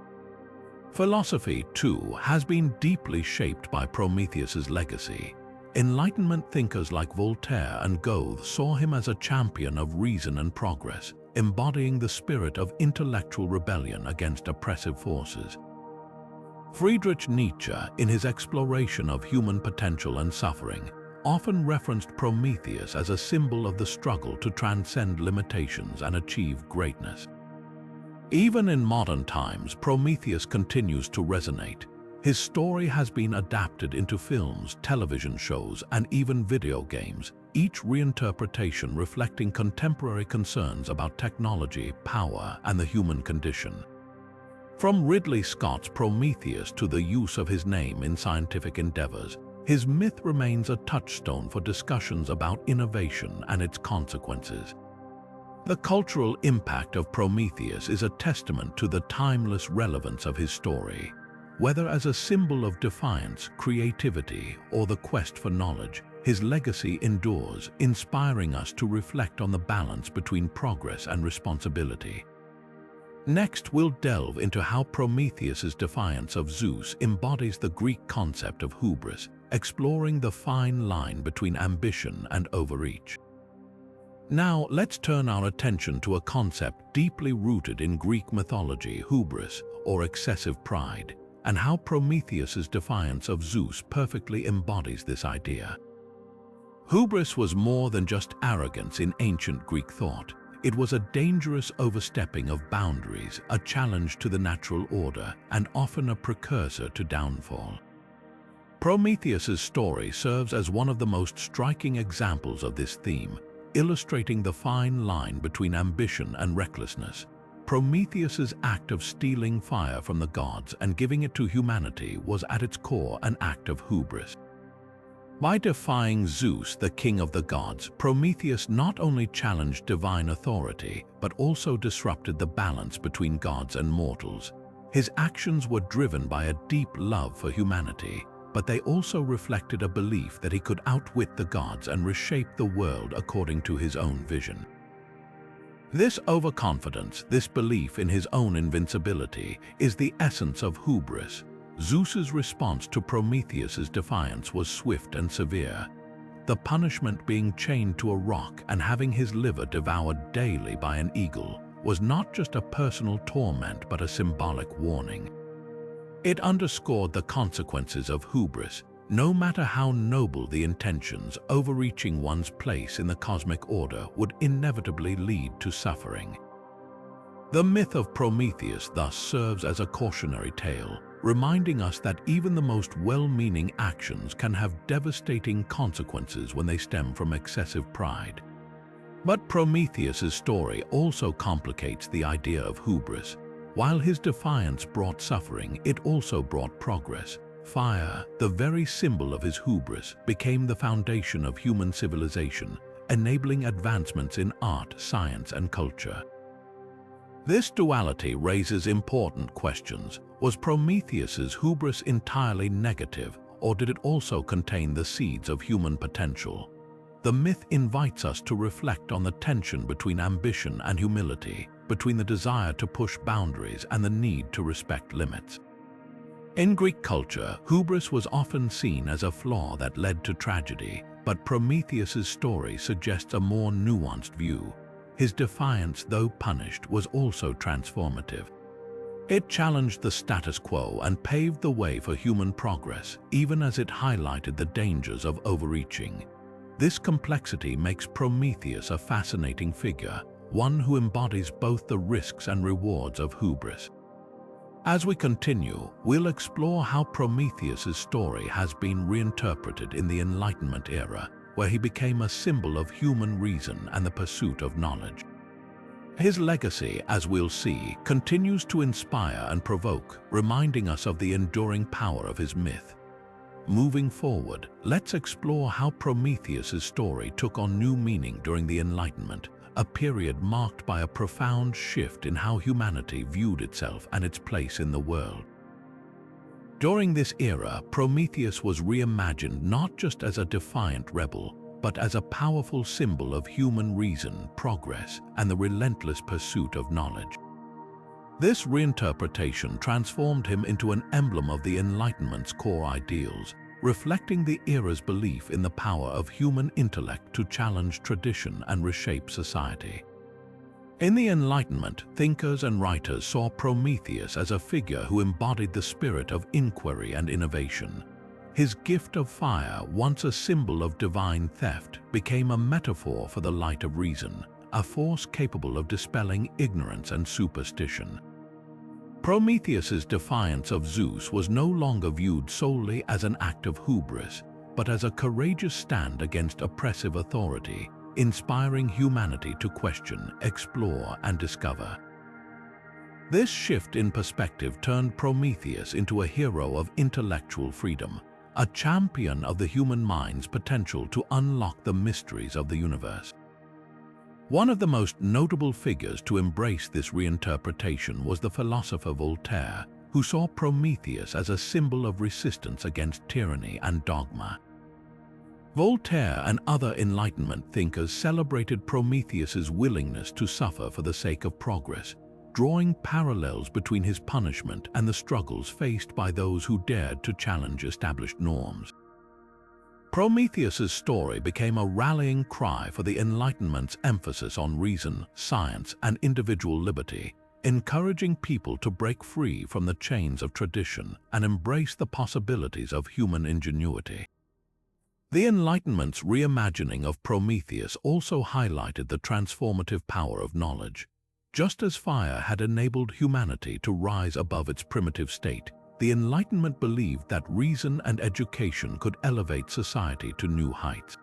Philosophy, too, has been deeply shaped by Prometheus's legacy. Enlightenment thinkers like Voltaire and Goethe saw him as a champion of reason and progress, embodying the spirit of intellectual rebellion against oppressive forces. Friedrich Nietzsche, in his exploration of human potential and suffering, often referenced Prometheus as a symbol of the struggle to transcend limitations and achieve greatness. Even in modern times, Prometheus continues to resonate. His story has been adapted into films, television shows, and even video games, each reinterpretation reflecting contemporary concerns about technology, power, and the human condition. From Ridley Scott's Prometheus to the use of his name in scientific endeavors, his myth remains a touchstone for discussions about innovation and its consequences. The cultural impact of Prometheus is a testament to the timeless relevance of his story. Whether as a symbol of defiance, creativity, or the quest for knowledge, his legacy endures, inspiring us to reflect on the balance between progress and responsibility. Next, we'll delve into how Prometheus's defiance of Zeus embodies the Greek concept of hubris, exploring the fine line between ambition and overreach. Now, let's turn our attention to a concept deeply rooted in Greek mythology: hubris, or excessive pride. and how Prometheus's defiance of Zeus perfectly embodies this idea. Hubris was more than just arrogance in ancient Greek thought. It was a dangerous overstepping of boundaries, a challenge to the natural order, and often a precursor to downfall. Prometheus's story serves as one of the most striking examples of this theme, illustrating the fine line between ambition and recklessness. Prometheus's act of stealing fire from the gods and giving it to humanity was at its core an act of hubris. By defying Zeus, the king of the gods, Prometheus not only challenged divine authority, but also disrupted the balance between gods and mortals. His actions were driven by a deep love for humanity, but they also reflected a belief that he could outwit the gods and reshape the world according to his own vision. This overconfidence, this belief in his own invincibility, is the essence of hubris. Zeus's response to Prometheus's defiance was swift and severe. The punishment, being chained to a rock and having his liver devoured daily by an eagle, was not just a personal torment but a symbolic warning. It underscored the consequences of hubris. No matter how noble the intentions, overreaching one's place in the cosmic order would inevitably lead to suffering. The myth of Prometheus thus serves as a cautionary tale, reminding us that even the most well-meaning actions can have devastating consequences when they stem from excessive pride. But Prometheus's story also complicates the idea of hubris. While his defiance brought suffering, it also brought progress. Fire, the very symbol of his hubris, became the foundation of human civilization, enabling advancements in art, science, and culture. This duality raises important questions. Was Prometheus's hubris entirely negative, or did it also contain the seeds of human potential? The myth invites us to reflect on the tension between ambition and humility, between the desire to push boundaries and the need to respect limits. In Greek culture, hubris was often seen as a flaw that led to tragedy, but Prometheus's story suggests a more nuanced view. His defiance, though punished, was also transformative. It challenged the status quo and paved the way for human progress, even as it highlighted the dangers of overreaching. This complexity makes Prometheus a fascinating figure, one who embodies both the risks and rewards of hubris. As we continue, we'll explore how Prometheus's story has been reinterpreted in the Enlightenment era, where he became a symbol of human reason and the pursuit of knowledge. His legacy, as we'll see, continues to inspire and provoke, reminding us of the enduring power of his myth. Moving forward, let's explore how Prometheus's story took on new meaning during the Enlightenment, a period marked by a profound shift in how humanity viewed itself and its place in the world. During this era, Prometheus was reimagined not just as a defiant rebel, but as a powerful symbol of human reason, progress, and the relentless pursuit of knowledge. This reinterpretation transformed him into an emblem of the Enlightenment's core ideals, reflecting the era's belief in the power of human intellect to challenge tradition and reshape society. In the Enlightenment, thinkers and writers saw Prometheus as a figure who embodied the spirit of inquiry and innovation. His gift of fire, once a symbol of divine theft, became a metaphor for the light of reason, a force capable of dispelling ignorance and superstition. Prometheus's defiance of Zeus was no longer viewed solely as an act of hubris, but as a courageous stand against oppressive authority, inspiring humanity to question, explore, and discover. This shift in perspective turned Prometheus into a hero of intellectual freedom, a champion of the human mind's potential to unlock the mysteries of the universe. One of the most notable figures to embrace this reinterpretation was the philosopher Voltaire, who saw Prometheus as a symbol of resistance against tyranny and dogma. Voltaire and other Enlightenment thinkers celebrated Prometheus's willingness to suffer for the sake of progress, drawing parallels between his punishment and the struggles faced by those who dared to challenge established norms. Prometheus's story became a rallying cry for the Enlightenment's emphasis on reason, science, and individual liberty, encouraging people to break free from the chains of tradition and embrace the possibilities of human ingenuity. The Enlightenment's reimagining of Prometheus also highlighted the transformative power of knowledge. Just as fire had enabled humanity to rise above its primitive state, the Enlightenment believed that reason and education could elevate society to new heights.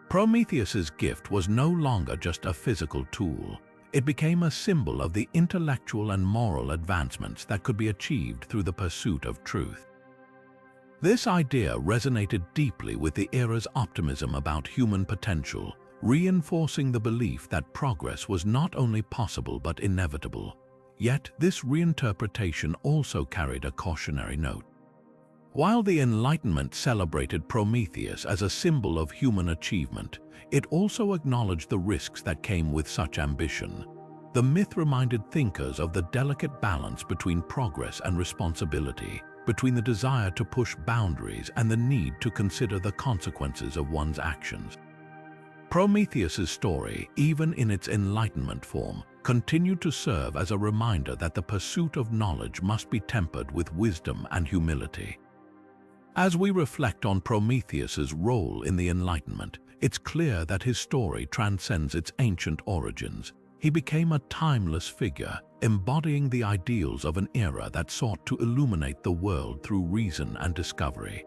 Prometheus's gift was no longer just a physical tool. It became a symbol of the intellectual and moral advancements that could be achieved through the pursuit of truth. This idea resonated deeply with the era's optimism about human potential, reinforcing the belief that progress was not only possible but inevitable. Yet, this reinterpretation also carried a cautionary note. While the Enlightenment celebrated Prometheus as a symbol of human achievement, it also acknowledged the risks that came with such ambition. The myth reminded thinkers of the delicate balance between progress and responsibility, between the desire to push boundaries and the need to consider the consequences of one's actions. Prometheus's story, even in its Enlightenment form, continued to serve as a reminder that the pursuit of knowledge must be tempered with wisdom and humility. As we reflect on Prometheus's role in the Enlightenment, it's clear that his story transcends its ancient origins. He became a timeless figure, embodying the ideals of an era that sought to illuminate the world through reason and discovery.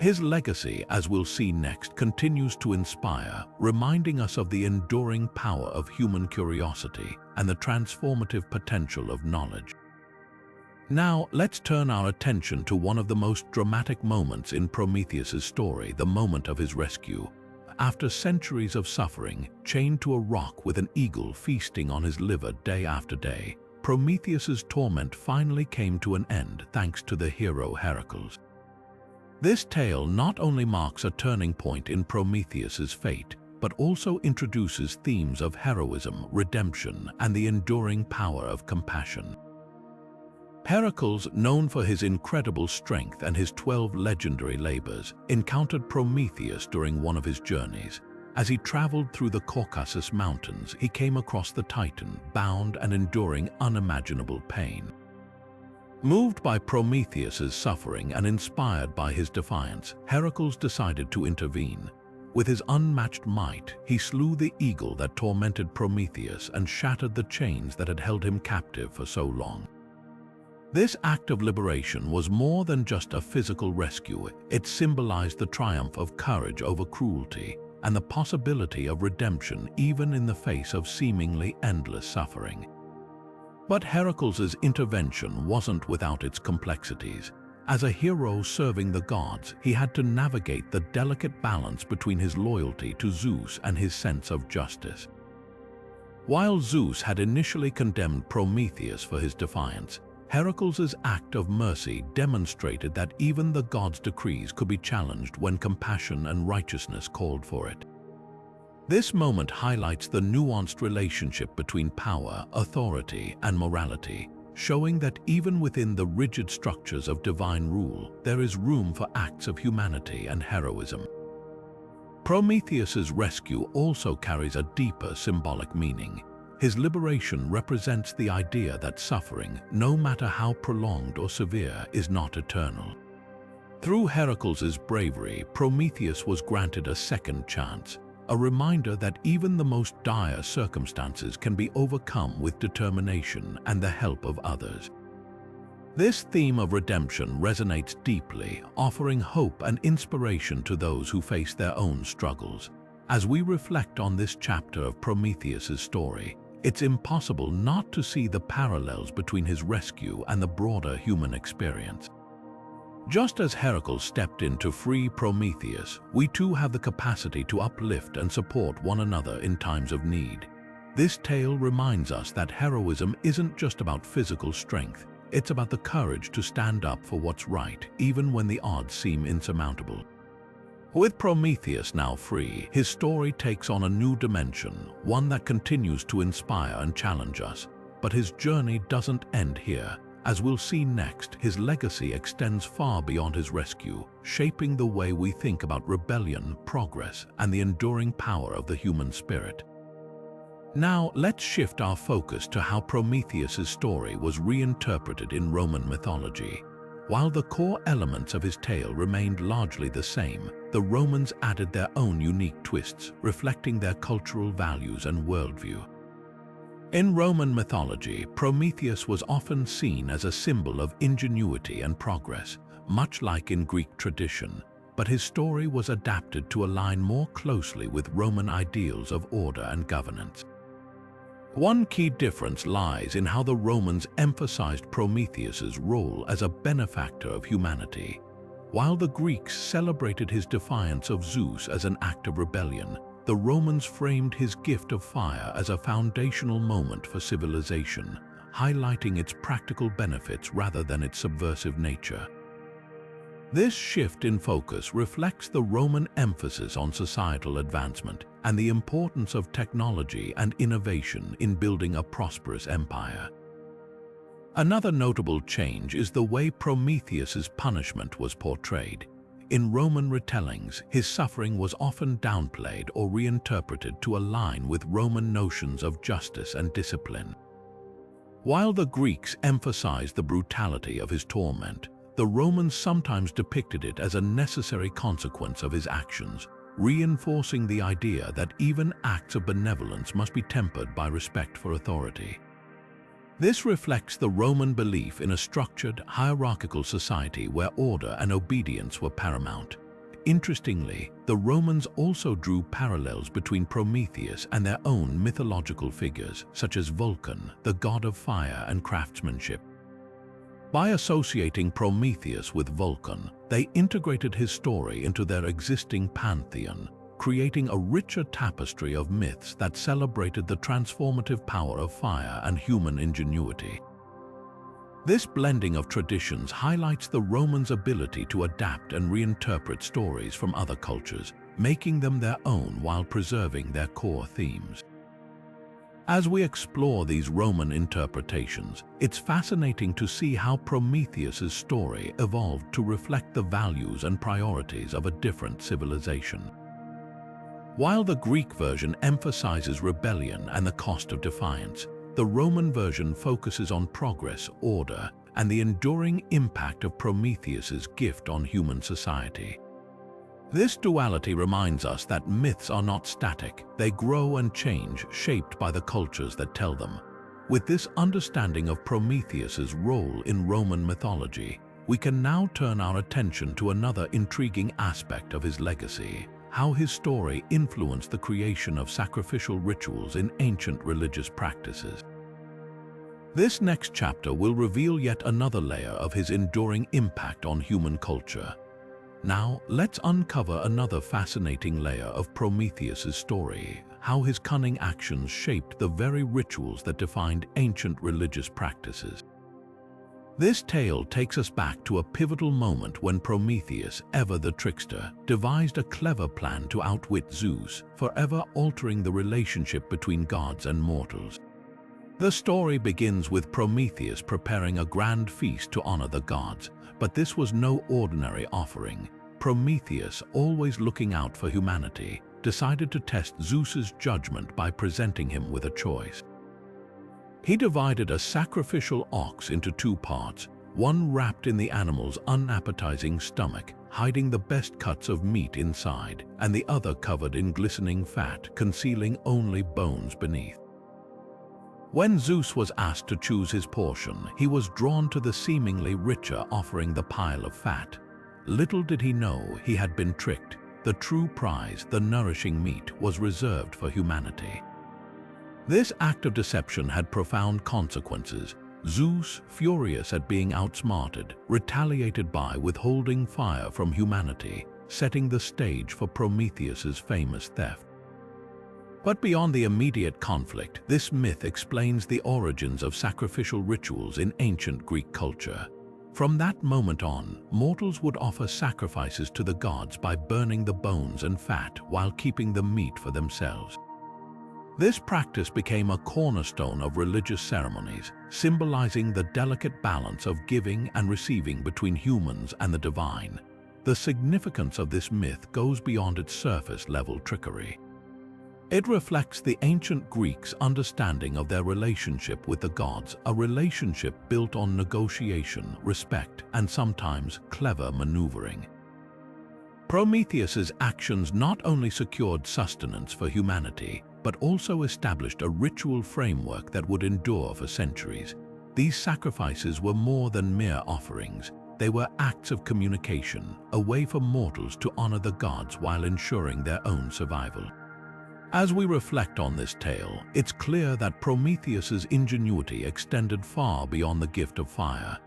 His legacy, as we'll see next, continues to inspire, reminding us of the enduring power of human curiosity and the transformative potential of knowledge. Now, let's turn our attention to one of the most dramatic moments in Prometheus's story, the moment of his rescue. After centuries of suffering, chained to a rock with an eagle feasting on his liver day after day, Prometheus's torment finally came to an end thanks to the hero Heracles. This tale not only marks a turning point in Prometheus's fate, but also introduces themes of heroism, redemption, and the enduring power of compassion. Heracles, known for his incredible strength and his 12 legendary labors, encountered Prometheus during one of his journeys. As he traveled through the Caucasus Mountains, he came across the Titan, bound and enduring unimaginable pain. Moved by Prometheus's suffering and inspired by his defiance, Heracles decided to intervene. With his unmatched might, he slew the eagle that tormented Prometheus and shattered the chains that had held him captive for so long. This act of liberation was more than just a physical rescue. It symbolized the triumph of courage over cruelty and the possibility of redemption even in the face of seemingly endless suffering. But Heracles' intervention wasn't without its complexities. As a hero serving the gods, he had to navigate the delicate balance between his loyalty to Zeus and his sense of justice. While Zeus had initially condemned Prometheus for his defiance, Heracles' act of mercy demonstrated that even the gods' decrees could be challenged when compassion and righteousness called for it. This moment highlights the nuanced relationship between power, authority, and morality, showing that even within the rigid structures of divine rule, there is room for acts of humanity and heroism. Prometheus's rescue also carries a deeper symbolic meaning. His liberation represents the idea that suffering, no matter how prolonged or severe, is not eternal. Through Heracles' bravery, Prometheus was granted a second chance, a reminder that even the most dire circumstances can be overcome with determination and the help of others. This theme of redemption resonates deeply, offering hope and inspiration to those who face their own struggles. As we reflect on this chapter of Prometheus's story, it's impossible not to see the parallels between his rescue and the broader human experience. Just as Heracles stepped in to free Prometheus, we too have the capacity to uplift and support one another in times of need. This tale reminds us that heroism isn't just about physical strength, it's about the courage to stand up for what's right, even when the odds seem insurmountable. With Prometheus now free, his story takes on a new dimension, one that continues to inspire and challenge us. But his journey doesn't end here. As we'll see next, his legacy extends far beyond his rescue, shaping the way we think about rebellion, progress, and the enduring power of the human spirit. Now, let's shift our focus to how Prometheus's story was reinterpreted in Roman mythology. While the core elements of his tale remained largely the same, the Romans added their own unique twists, reflecting their cultural values and worldview. In Roman mythology, Prometheus was often seen as a symbol of ingenuity and progress, much like in Greek tradition, but his story was adapted to align more closely with Roman ideals of order and governance. One key difference lies in how the Romans emphasized Prometheus's role as a benefactor of humanity. While the Greeks celebrated his defiance of Zeus as an act of rebellion, the Romans framed his gift of fire as a foundational moment for civilization, highlighting its practical benefits rather than its subversive nature. This shift in focus reflects the Roman emphasis on societal advancement and the importance of technology and innovation in building a prosperous empire. Another notable change is the way Prometheus's punishment was portrayed. In Roman retellings, his suffering was often downplayed or reinterpreted to align with Roman notions of justice and discipline. While the Greeks emphasized the brutality of his torment, the Romans sometimes depicted it as a necessary consequence of his actions, reinforcing the idea that even acts of benevolence must be tempered by respect for authority. This reflects the Roman belief in a structured, hierarchical society where order and obedience were paramount. Interestingly, the Romans also drew parallels between Prometheus and their own mythological figures, such as Vulcan, the god of fire and craftsmanship. By associating Prometheus with Vulcan, they integrated his story into their existing pantheon, creating a richer tapestry of myths that celebrated the transformative power of fire and human ingenuity. This blending of traditions highlights the Romans' ability to adapt and reinterpret stories from other cultures, making them their own while preserving their core themes. As we explore these Roman interpretations, it's fascinating to see how Prometheus's story evolved to reflect the values and priorities of a different civilization. While the Greek version emphasizes rebellion and the cost of defiance, the Roman version focuses on progress, order, and the enduring impact of Prometheus's gift on human society. This duality reminds us that myths are not static, they grow and change, shaped by the cultures that tell them. With this understanding of Prometheus's role in Roman mythology, we can now turn our attention to another intriguing aspect of his legacy: how his story influenced the creation of sacrificial rituals in ancient religious practices. This next chapter will reveal yet another layer of his enduring impact on human culture. Now, let's uncover another fascinating layer of Prometheus's story: how his cunning actions shaped the very rituals that defined ancient religious practices. This tale takes us back to a pivotal moment when Prometheus, ever the trickster, devised a clever plan to outwit Zeus, forever altering the relationship between gods and mortals. The story begins with Prometheus preparing a grand feast to honor the gods, but this was no ordinary offering. Prometheus, always looking out for humanity, decided to test Zeus's judgment by presenting him with a choice. He divided a sacrificial ox into two parts, one wrapped in the animal's unappetizing stomach, hiding the best cuts of meat inside, and the other covered in glistening fat, concealing only bones beneath. When Zeus was asked to choose his portion, he was drawn to the seemingly richer offering, the pile of fat. Little did he know he had been tricked. The true prize, the nourishing meat, was reserved for humanity. This act of deception had profound consequences. Zeus, furious at being outsmarted, retaliated by withholding fire from humanity, setting the stage for Prometheus's famous theft. But beyond the immediate conflict, this myth explains the origins of sacrificial rituals in ancient Greek culture. From that moment on, mortals would offer sacrifices to the gods by burning the bones and fat while keeping the meat for themselves. This practice became a cornerstone of religious ceremonies, symbolizing the delicate balance of giving and receiving between humans and the divine. The significance of this myth goes beyond its surface-level trickery. It reflects the ancient Greeks' understanding of their relationship with the gods, a relationship built on negotiation, respect, and sometimes clever maneuvering. Prometheus's actions not only secured sustenance for humanity, but also established a ritual framework that would endure for centuries. These sacrifices were more than mere offerings. They were acts of communication, a way for mortals to honor the gods while ensuring their own survival. As we reflect on this tale, it's clear that Prometheus's ingenuity extended far beyond the gift of fire.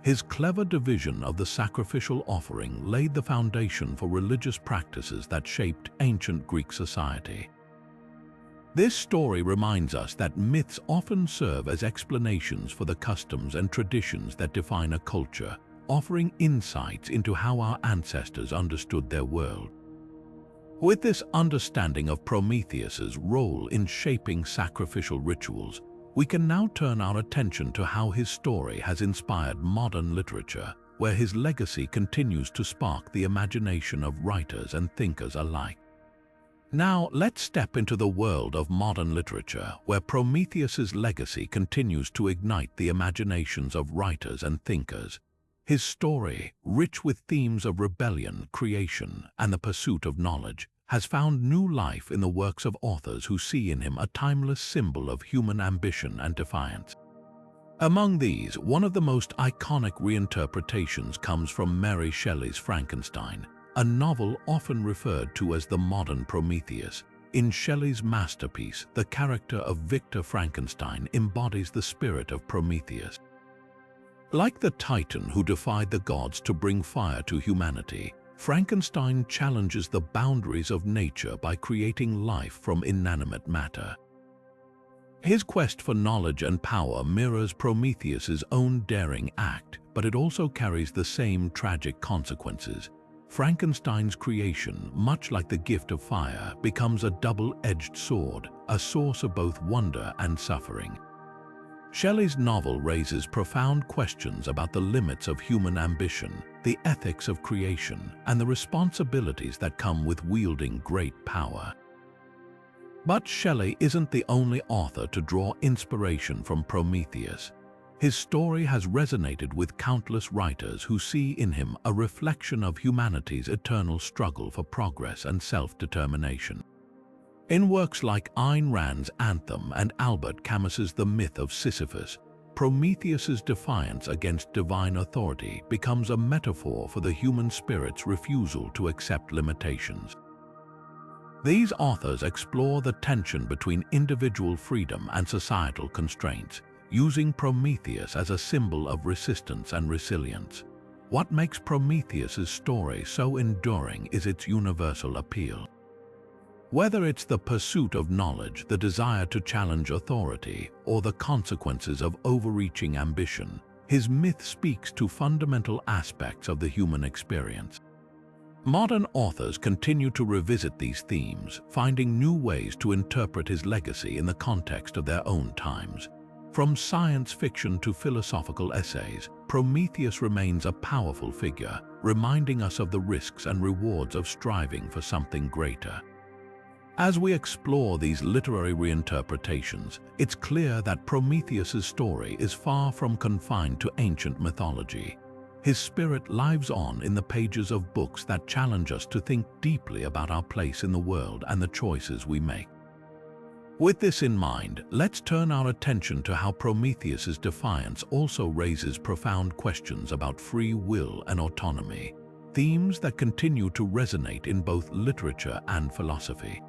His clever division of the sacrificial offering laid the foundation for religious practices that shaped ancient Greek society. This story reminds us that myths often serve as explanations for the customs and traditions that define a culture, offering insights into how our ancestors understood their world. With this understanding of Prometheus's role in shaping sacrificial rituals, we can now turn our attention to how his story has inspired modern literature, where his legacy continues to spark the imagination of writers and thinkers alike. Now, let's step into the world of modern literature, where Prometheus's legacy continues to ignite the imaginations of writers and thinkers. His story, rich with themes of rebellion, creation, and the pursuit of knowledge, has found new life in the works of authors who see in him a timeless symbol of human ambition and defiance. Among these, one of the most iconic reinterpretations comes from Mary Shelley's Frankenstein, a novel often referred to as the modern Prometheus. In Shelley's masterpiece, the character of Victor Frankenstein embodies the spirit of Prometheus. Like the Titan who defied the gods to bring fire to humanity, Frankenstein challenges the boundaries of nature by creating life from inanimate matter. His quest for knowledge and power mirrors Prometheus's own daring act, but it also carries the same tragic consequences. Frankenstein's creation, much like the gift of fire, becomes a double-edged sword, a source of both wonder and suffering. Shelley's novel raises profound questions about the limits of human ambition, the ethics of creation, and the responsibilities that come with wielding great power. But Shelley isn't the only author to draw inspiration from Prometheus. His story has resonated with countless writers who see in him a reflection of humanity's eternal struggle for progress and self-determination. In works like Ayn Rand's Anthem and Albert Camus's The Myth of Sisyphus, Prometheus's defiance against divine authority becomes a metaphor for the human spirit's refusal to accept limitations. These authors explore the tension between individual freedom and societal constraints, using Prometheus as a symbol of resistance and resilience. What makes Prometheus's story so enduring is its universal appeal. Whether it's the pursuit of knowledge, the desire to challenge authority, or the consequences of overreaching ambition, his myth speaks to fundamental aspects of the human experience. Modern authors continue to revisit these themes, finding new ways to interpret his legacy in the context of their own times. From science fiction to philosophical essays, Prometheus remains a powerful figure, reminding us of the risks and rewards of striving for something greater. As we explore these literary reinterpretations, it's clear that Prometheus's story is far from confined to ancient mythology. His spirit lives on in the pages of books that challenge us to think deeply about our place in the world and the choices we make. With this in mind, let's turn our attention to how Prometheus's defiance also raises profound questions about free will and autonomy, themes that continue to resonate in both literature and philosophy.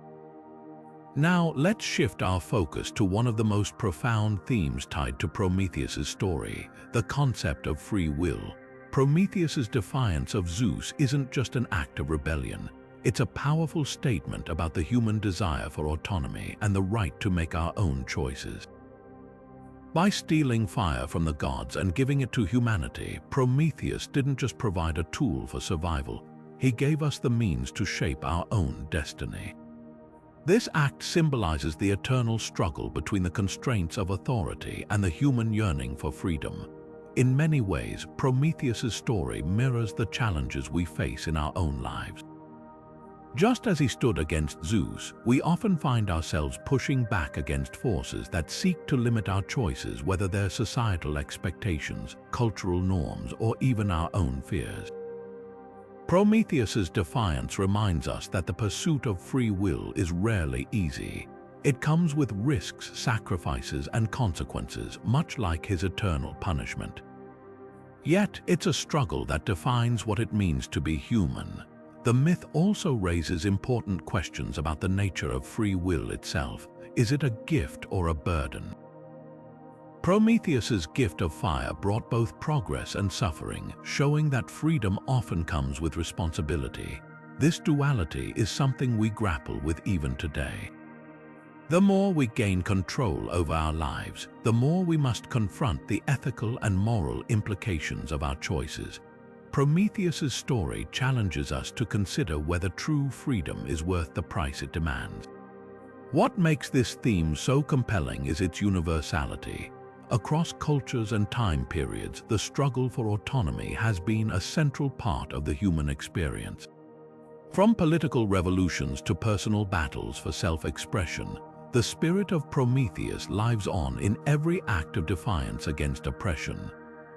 Now, let's shift our focus to one of the most profound themes tied to Prometheus's story, the concept of free will. Prometheus's defiance of Zeus isn't just an act of rebellion. It's a powerful statement about the human desire for autonomy and the right to make our own choices. By stealing fire from the gods and giving it to humanity, Prometheus didn't just provide a tool for survival. He gave us the means to shape our own destiny. This act symbolizes the eternal struggle between the constraints of authority and the human yearning for freedom. In many ways, Prometheus's story mirrors the challenges we face in our own lives. Just as he stood against Zeus, we often find ourselves pushing back against forces that seek to limit our choices, whether they're societal expectations, cultural norms, or even our own fears. Prometheus's defiance reminds us that the pursuit of free will is rarely easy. It comes with risks, sacrifices, and consequences, much like his eternal punishment. Yet, it's a struggle that defines what it means to be human. The myth also raises important questions about the nature of free will itself. Is it a gift or a burden? Prometheus's gift of fire brought both progress and suffering, showing that freedom often comes with responsibility. This duality is something we grapple with even today. The more we gain control over our lives, the more we must confront the ethical and moral implications of our choices. Prometheus's story challenges us to consider whether true freedom is worth the price it demands. What makes this theme so compelling is its universality. Across cultures and time periods, the struggle for autonomy has been a central part of the human experience. From political revolutions to personal battles for self-expression, the spirit of Prometheus lives on in every act of defiance against oppression.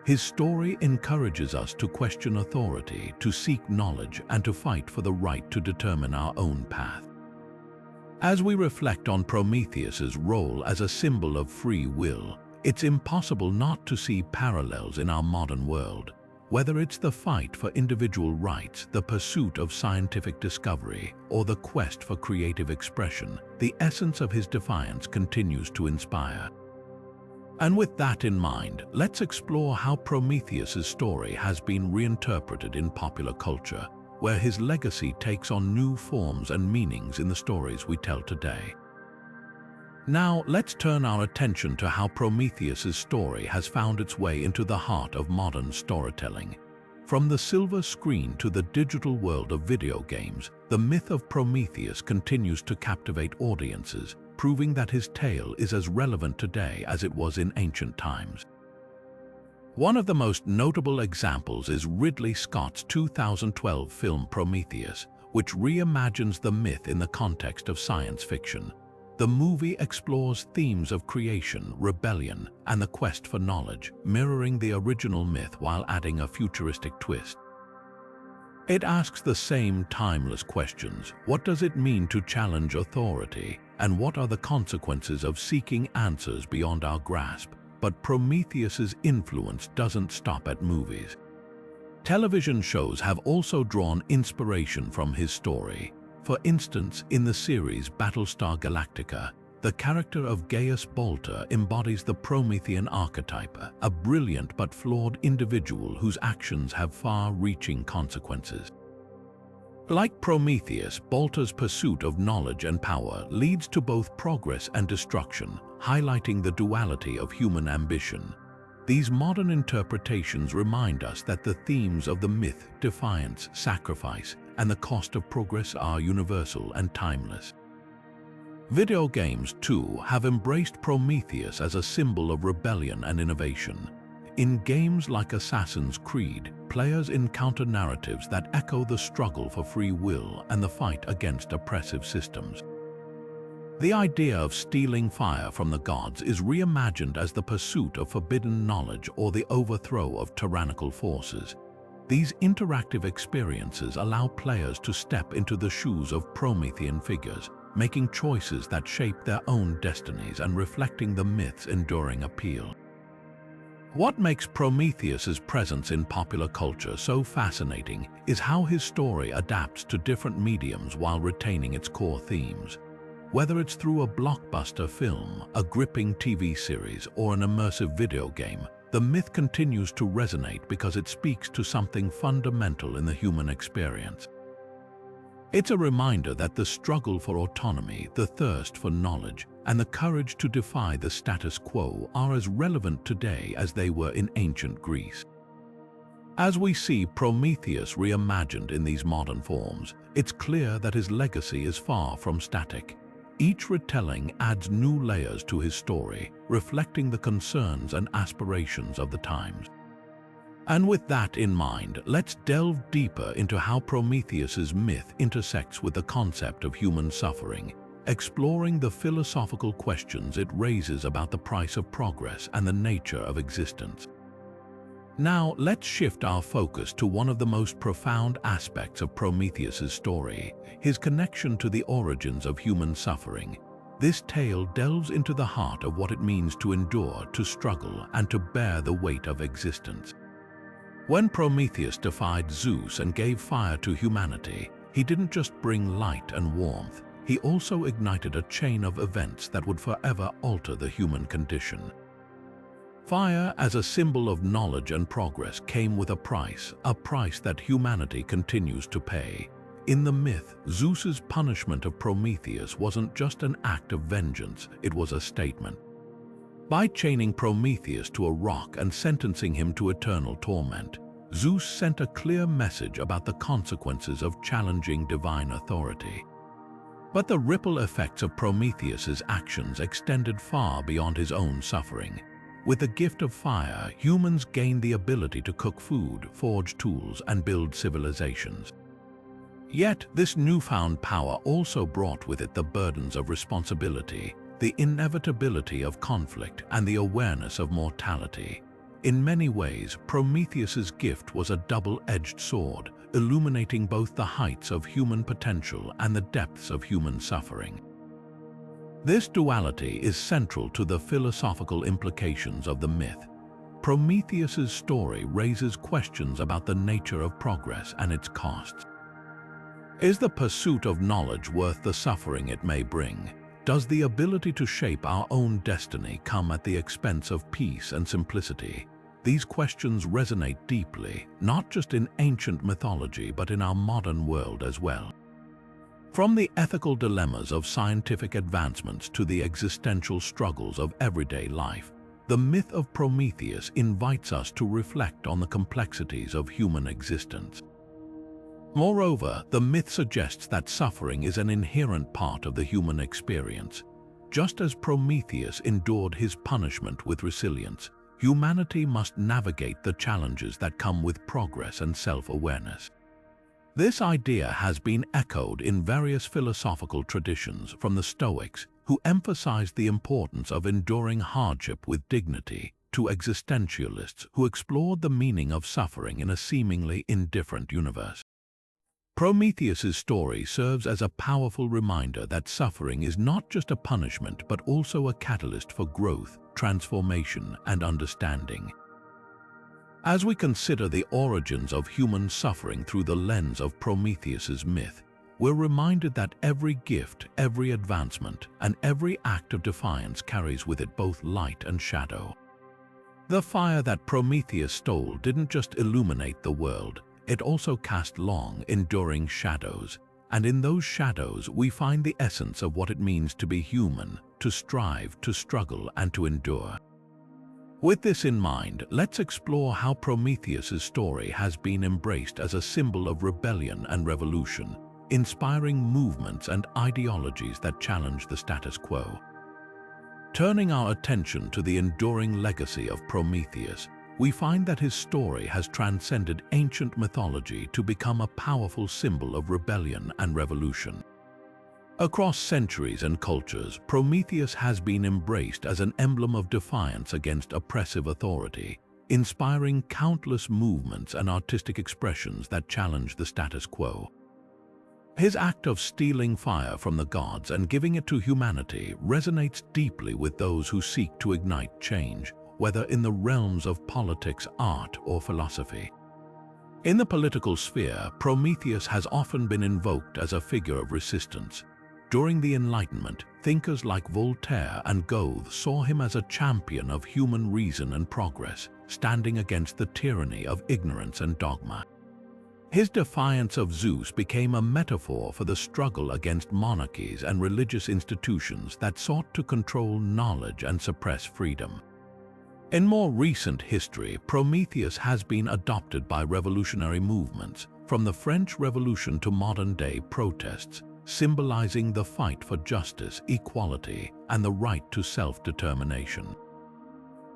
His story encourages us to question authority, to seek knowledge, and to fight for the right to determine our own path. As we reflect on Prometheus's role as a symbol of free will, it's impossible not to see parallels in our modern world. Whether it's the fight for individual rights, the pursuit of scientific discovery, or the quest for creative expression, the essence of his defiance continues to inspire. And with that in mind, let's explore how Prometheus's story has been reinterpreted in popular culture, where his legacy takes on new forms and meanings in the stories we tell today. Now, let's turn our attention to how Prometheus's story has found its way into the heart of modern storytelling. From the silver screen to the digital world of video games, the myth of Prometheus continues to captivate audiences, proving that his tale is as relevant today as it was in ancient times. One of the most notable examples is Ridley Scott's 2012 film Prometheus, which reimagines the myth in the context of science fiction. The movie explores themes of creation, rebellion, and the quest for knowledge, mirroring the original myth while adding a futuristic twist. It asks the same timeless questions. What does it mean to challenge authority? And what are the consequences of seeking answers beyond our grasp? But Prometheus's influence doesn't stop at movies. Television shows have also drawn inspiration from his story. For instance, in the series Battlestar Galactica, the character of Gaius Baltar embodies the Promethean archetype, a brilliant but flawed individual whose actions have far-reaching consequences. Like Prometheus, Baltar's pursuit of knowledge and power leads to both progress and destruction, highlighting the duality of human ambition. These modern interpretations remind us that the themes of the myth, defiance, sacrifice, and the cost of progress are universal and timeless. Video games, too, have embraced Prometheus as a symbol of rebellion and innovation. In games like Assassin's Creed, players encounter narratives that echo the struggle for free will and the fight against oppressive systems. The idea of stealing fire from the gods is reimagined as the pursuit of forbidden knowledge or the overthrow of tyrannical forces. These interactive experiences allow players to step into the shoes of Promethean figures, making choices that shape their own destinies and reflecting the myth's enduring appeal. What makes Prometheus's presence in popular culture so fascinating is how his story adapts to different mediums while retaining its core themes. Whether it's through a blockbuster film, a gripping TV series, or an immersive video game, the myth continues to resonate because it speaks to something fundamental in the human experience. It's a reminder that the struggle for autonomy, the thirst for knowledge, and the courage to defy the status quo are as relevant today as they were in ancient Greece. As we see Prometheus reimagined in these modern forms, it's clear that his legacy is far from static. Each retelling adds new layers to his story, reflecting the concerns and aspirations of the times. And with that in mind, let's delve deeper into how Prometheus's myth intersects with the concept of human suffering, exploring the philosophical questions it raises about the price of progress and the nature of existence. Now, let's shift our focus to one of the most profound aspects of Prometheus's story, his connection to the origins of human suffering. This tale delves into the heart of what it means to endure, to struggle, and to bear the weight of existence. When Prometheus defied Zeus and gave fire to humanity, he didn't just bring light and warmth, he also ignited a chain of events that would forever alter the human condition. Fire, as a symbol of knowledge and progress, came with a price that humanity continues to pay. In the myth, Zeus's punishment of Prometheus wasn't just an act of vengeance, it was a statement. By chaining Prometheus to a rock and sentencing him to eternal torment, Zeus sent a clear message about the consequences of challenging divine authority. But the ripple effects of Prometheus's actions extended far beyond his own suffering. With the gift of fire, humans gained the ability to cook food, forge tools, and build civilizations. Yet, this newfound power also brought with it the burdens of responsibility, the inevitability of conflict, and the awareness of mortality. In many ways, Prometheus's gift was a double-edged sword, illuminating both the heights of human potential and the depths of human suffering. This duality is central to the philosophical implications of the myth. Prometheus's story raises questions about the nature of progress and its costs. Is the pursuit of knowledge worth the suffering it may bring? Does the ability to shape our own destiny come at the expense of peace and simplicity? These questions resonate deeply, not just in ancient mythology but in our modern world as well. From the ethical dilemmas of scientific advancements to the existential struggles of everyday life, the myth of Prometheus invites us to reflect on the complexities of human existence. Moreover, the myth suggests that suffering is an inherent part of the human experience. Just as Prometheus endured his punishment with resilience, humanity must navigate the challenges that come with progress and self-awareness. This idea has been echoed in various philosophical traditions, from the Stoics, who emphasized the importance of enduring hardship with dignity, to existentialists who explored the meaning of suffering in a seemingly indifferent universe. Prometheus's story serves as a powerful reminder that suffering is not just a punishment but also a catalyst for growth, transformation, and understanding. As we consider the origins of human suffering through the lens of Prometheus's myth, we're reminded that every gift, every advancement, and every act of defiance carries with it both light and shadow. The fire that Prometheus stole didn't just illuminate the world, it also cast long, enduring shadows, and in those shadows we find the essence of what it means to be human, to strive, to struggle, and to endure. With this in mind, let's explore how Prometheus's story has been embraced as a symbol of rebellion and revolution, inspiring movements and ideologies that challenge the status quo. Turning our attention to the enduring legacy of Prometheus, we find that his story has transcended ancient mythology to become a powerful symbol of rebellion and revolution. Across centuries and cultures, Prometheus has been embraced as an emblem of defiance against oppressive authority, inspiring countless movements and artistic expressions that challenge the status quo. His act of stealing fire from the gods and giving it to humanity resonates deeply with those who seek to ignite change, whether in the realms of politics, art, or philosophy. In the political sphere, Prometheus has often been invoked as a figure of resistance. During the Enlightenment, thinkers like Voltaire and Goethe saw him as a champion of human reason and progress, standing against the tyranny of ignorance and dogma. His defiance of Zeus became a metaphor for the struggle against monarchies and religious institutions that sought to control knowledge and suppress freedom. In more recent history, Prometheus has been adopted by revolutionary movements, from the French Revolution to modern-day protests, symbolizing the fight for justice, equality, and the right to self-determination.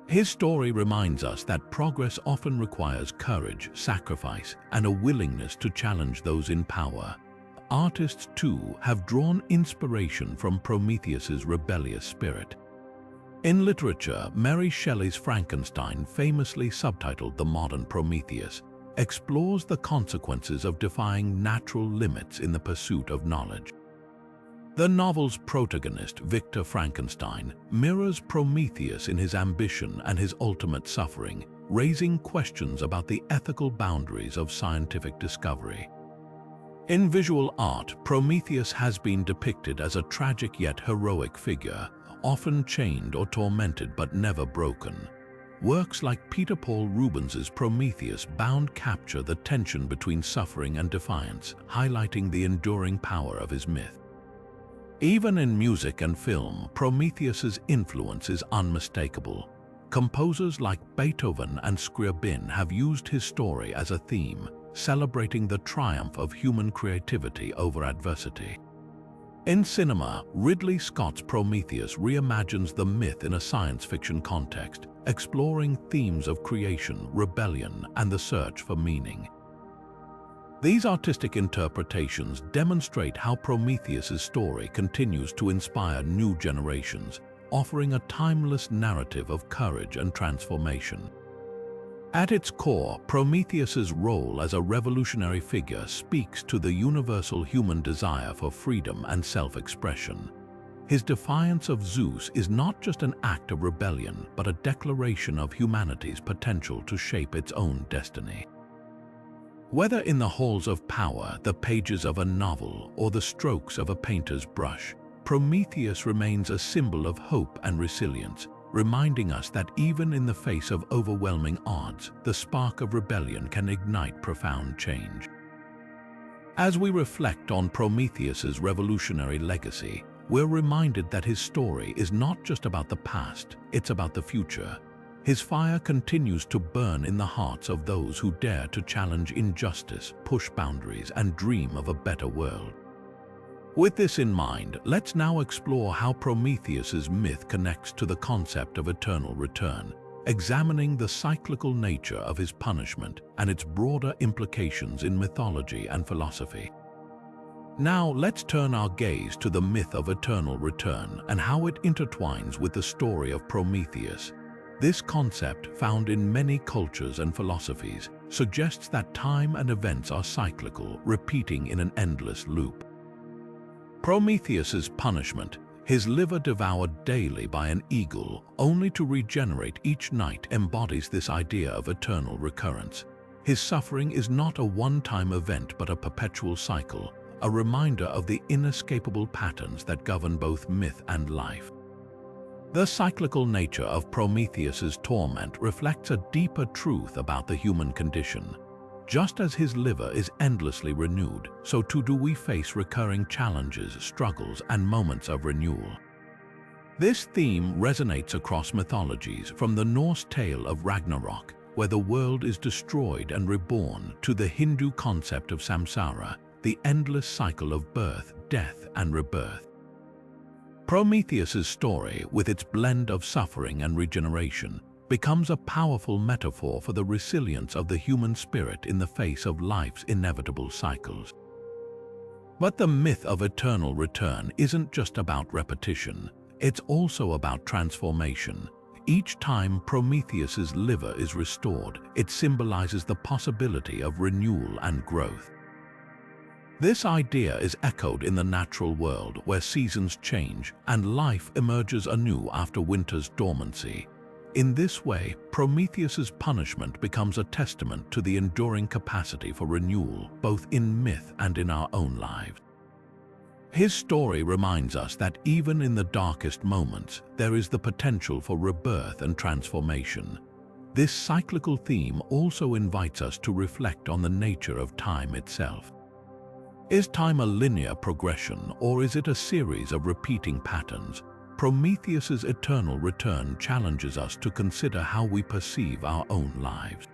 His story reminds us that progress often requires courage, sacrifice, and a willingness to challenge those in power. Artists, too, have drawn inspiration from Prometheus's rebellious spirit. In literature, Mary Shelley's Frankenstein, famously subtitled The Modern Prometheus, explores the consequences of defying natural limits in the pursuit of knowledge. The novel's protagonist, Victor Frankenstein, mirrors Prometheus in his ambition and his ultimate suffering, raising questions about the ethical boundaries of scientific discovery. In visual art, Prometheus has been depicted as a tragic yet heroic figure, often chained or tormented but never broken. Works like Peter Paul Rubens's Prometheus Bound capture the tension between suffering and defiance, highlighting the enduring power of his myth. Even in music and film, Prometheus's influence is unmistakable. Composers like Beethoven and Scriabin have used his story as a theme, celebrating the triumph of human creativity over adversity. In cinema, Ridley Scott's Prometheus reimagines the myth in a science fiction context, exploring themes of creation, rebellion, and the search for meaning. These artistic interpretations demonstrate how Prometheus's story continues to inspire new generations, offering a timeless narrative of courage and transformation. At its core, Prometheus's role as a revolutionary figure speaks to the universal human desire for freedom and self-expression. His defiance of Zeus is not just an act of rebellion, but a declaration of humanity's potential to shape its own destiny. Whether in the halls of power, the pages of a novel, or the strokes of a painter's brush, Prometheus remains a symbol of hope and resilience, reminding us that even in the face of overwhelming odds, the spark of rebellion can ignite profound change. As we reflect on Prometheus's revolutionary legacy, we're reminded that his story is not just about the past, it's about the future. His fire continues to burn in the hearts of those who dare to challenge injustice, push boundaries, and dream of a better world. With this in mind, let's now explore how Prometheus's myth connects to the concept of eternal return, examining the cyclical nature of his punishment and its broader implications in mythology and philosophy. Now, let's turn our gaze to the myth of eternal return and how it intertwines with the story of Prometheus. This concept, found in many cultures and philosophies, suggests that time and events are cyclical, repeating in an endless loop. Prometheus's punishment, his liver devoured daily by an eagle, only to regenerate each night, embodies this idea of eternal recurrence. His suffering is not a one-time event but a perpetual cycle, a reminder of the inescapable patterns that govern both myth and life. The cyclical nature of Prometheus's torment reflects a deeper truth about the human condition. Just as his liver is endlessly renewed, so too do we face recurring challenges, struggles, and moments of renewal. This theme resonates across mythologies, from the Norse tale of Ragnarok, where the world is destroyed and reborn, to the Hindu concept of samsara, the endless cycle of birth, death, and rebirth. Prometheus's story, with its blend of suffering and regeneration, becomes a powerful metaphor for the resilience of the human spirit in the face of life's inevitable cycles. But the myth of eternal return isn't just about repetition, it's also about transformation. Each time Prometheus's liver is restored, it symbolizes the possibility of renewal and growth. This idea is echoed in the natural world, where seasons change and life emerges anew after winter's dormancy. In this way, Prometheus's punishment becomes a testament to the enduring capacity for renewal, both in myth and in our own lives. His story reminds us that even in the darkest moments, there is the potential for rebirth and transformation. This cyclical theme also invites us to reflect on the nature of time itself. Is time a linear progression, or is it a series of repeating patterns? Prometheus's eternal return challenges us to consider how we perceive our own lives.